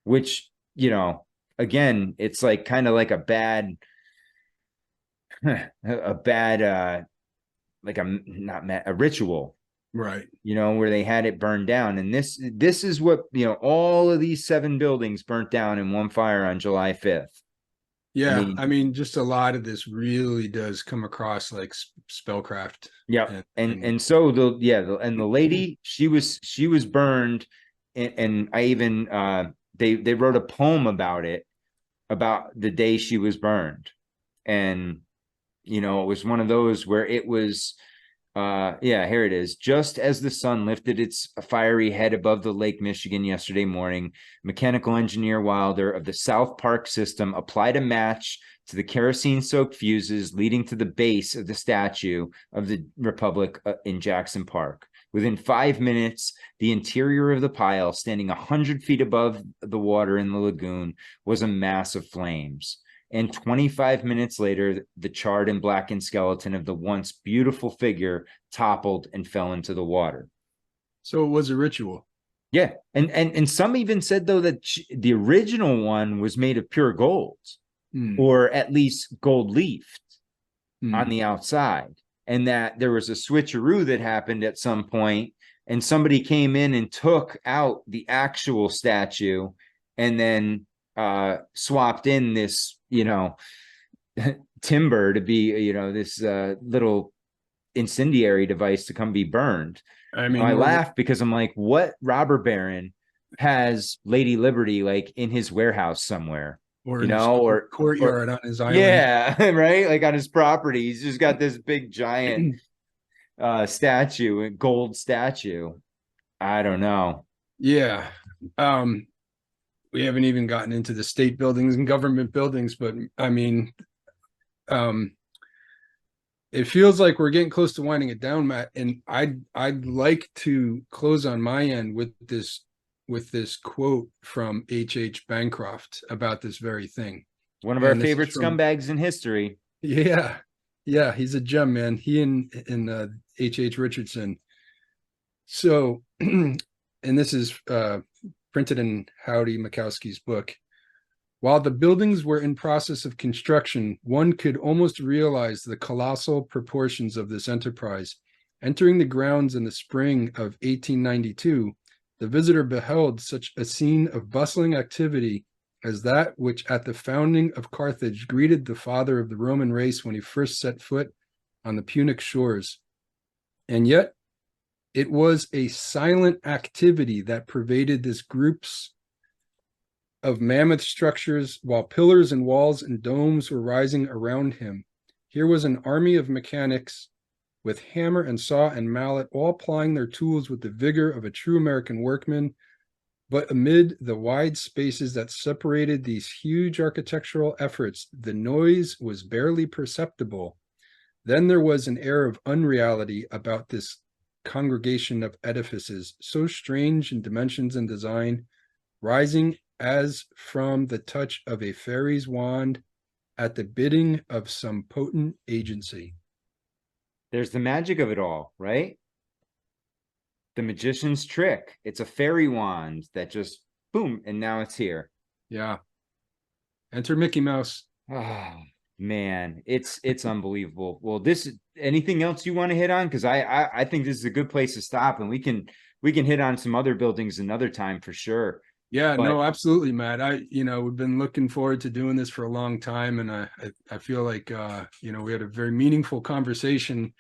which, you know, again, it's like kind of like a bad, like a ritual, right? You know, where they had it burned down. And this is what, you know, all of these 7 buildings burnt down in one fire on July 5th. Yeah, I mean, just a lot of this really does come across like spellcraft. Yeah, and so the lady, she was burned, and I even they wrote a poem about it, about the day she was burned, and you know, it was one of those where it was. Here it is. Just as the sun lifted its fiery head above the Lake Michigan yesterday morning, mechanical engineer Wilder of the South Park system applied a match to the kerosene-soaked fuses leading to the base of the statue of the Republic in Jackson Park. Within 5 minutes, the interior of the pile, standing 100 feet above the water in the lagoon, was a mass of flames. And 25 minutes later, the charred and blackened skeleton of the once beautiful figure toppled and fell into the water. So it was a ritual. Yeah. And some even said, though, that the original one was made of pure gold, or at least gold leafed on the outside. And that there was a switcheroo that happened at some point, and somebody came in and took out the actual statue and then swapped in this, you know, timber to be, you know, this little incendiary device to come be burned. I mean, I laugh because I'm like, what robber baron has Lady Liberty like in his warehouse somewhere, or you know, or courtyard on his island? Yeah, right. Like on his property, he's just got this big giant statue, a gold statue. I don't know. Yeah. We haven't even gotten into the state buildings and government buildings, but I mean, it feels like we're getting close to winding it down, Matt. And I'd like to close on my end with this quote from H.H. Bancroft about this very thing. One of our favorite scumbags in history. Yeah, he's a gem, man. He and H.H. Richardson. So, and this is printed in Howdy Mikowski's book. While the buildings were in process of construction, one could almost realize the colossal proportions of this enterprise. Entering the grounds in the spring of 1892, the visitor beheld such a scene of bustling activity as that which at the founding of Carthage greeted the father of the Roman race when he first set foot on the Punic shores. And yet, it was a silent activity that pervaded this groups of mammoth structures, while pillars and walls and domes were rising around him. Here was an army of mechanics with hammer and saw and mallet, all plying their tools with the vigor of a true American workman. But amid the wide spaces that separated these huge architectural efforts, the noise was barely perceptible. Then there was an air of unreality about this congregation of edifices, so strange in dimensions and design, rising as from the touch of a fairy's wand at the bidding of some potent agency. There's the magic of it all, right? The magician's trick. It's a fairy wand that just boom, and now it's here. Yeah. Enter Mickey Mouse. Oh man, it's unbelievable. Well, anything else you want to hit on? Because I think this is a good place to stop, and we can hit on some other buildings another time for sure. Yeah, But no, absolutely, Matt. We've been looking forward to doing this for a long time, and I feel like we had a very meaningful conversation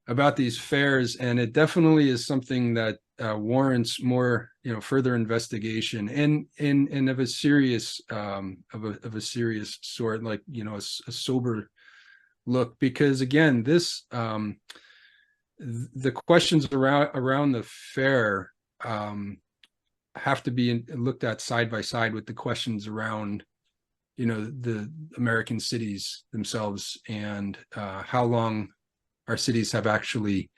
about these fairs, and it definitely is something that warrants more, further investigation and of a serious of a serious sort, like a sober look, because again, this the questions around the fair have to be looked at side by side with the questions around the American cities themselves, and how long our cities have actually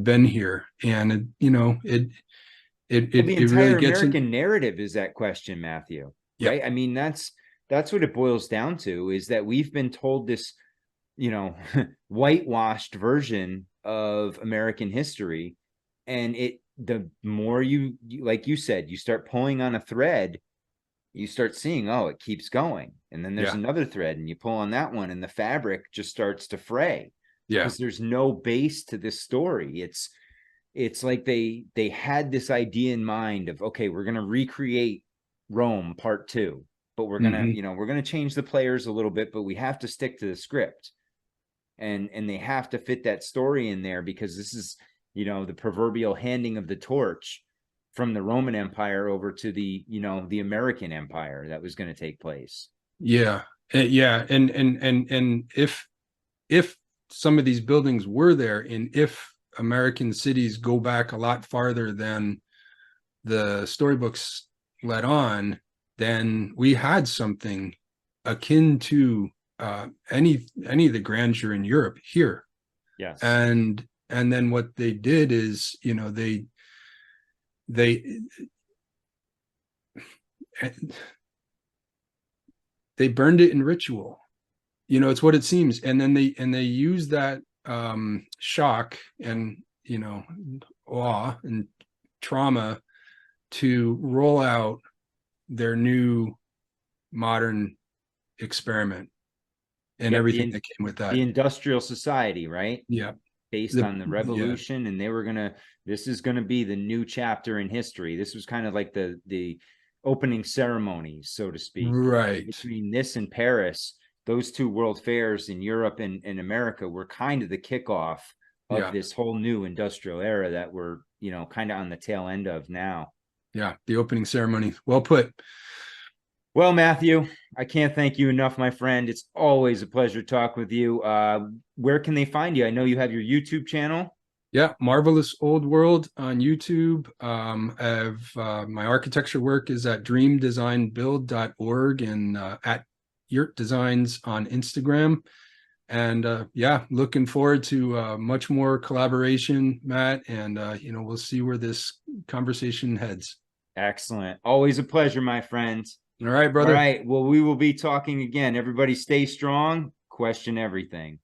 been here. And the it really entire gets American narrative is that question, Matthew, yeah, right? I mean, that's what it boils down to, is that we've been told this, whitewashed version of American history. And the more you, like you said, you start pulling on a thread, you start seeing, oh, it keeps going. And then there's yeah, another thread, and you pull on that one, and the fabric just starts to fray yeah, because there's no base to this story. It's like they had this idea in mind of, okay, we're going to recreate Rome part 2, but we're going to, hmm, we're going to change the players a little bit, but we have to stick to the script. And they have to fit that story in there, because this is, the proverbial handing of the torch from the Roman Empire over to the, the American Empire that was going to take place. yeah, yeah. And if some of these buildings were there, and if American cities go back a lot farther than the storybooks let on, then we had something akin to any of the grandeur in Europe here. Yes. And then what they did is, they they burned it in ritual. It's what it seems. And then they use that shock and awe and trauma to roll out their new modern experiment and everything that came with that. The industrial society, right? Yeah. Based on the Yeah. revolution. And they were this is gonna be the new chapter in history. This was kind of like the opening ceremonies, so to speak. Right. Between this and Paris, those two world fairs in Europe and America were kind of the kickoff of this whole new industrial era that we're, kind of on the tail end of now. Yeah, the opening ceremony. Well put. Well, Matthew, I can't thank you enough, my friend. It's always a pleasure to talk with you. Where can they find you? I know you have your YouTube channel. Yeah, Marvelous Old World on YouTube. I have my architecture work is at dreamdesignbuild.org, and at Yurt Designs on Instagram. And looking forward to much more collaboration, Matt. And we'll see where this conversation heads. Excellent. Always a pleasure, my friend. All right, brother. All right. Well, we will be talking again. Everybody stay strong. Question everything.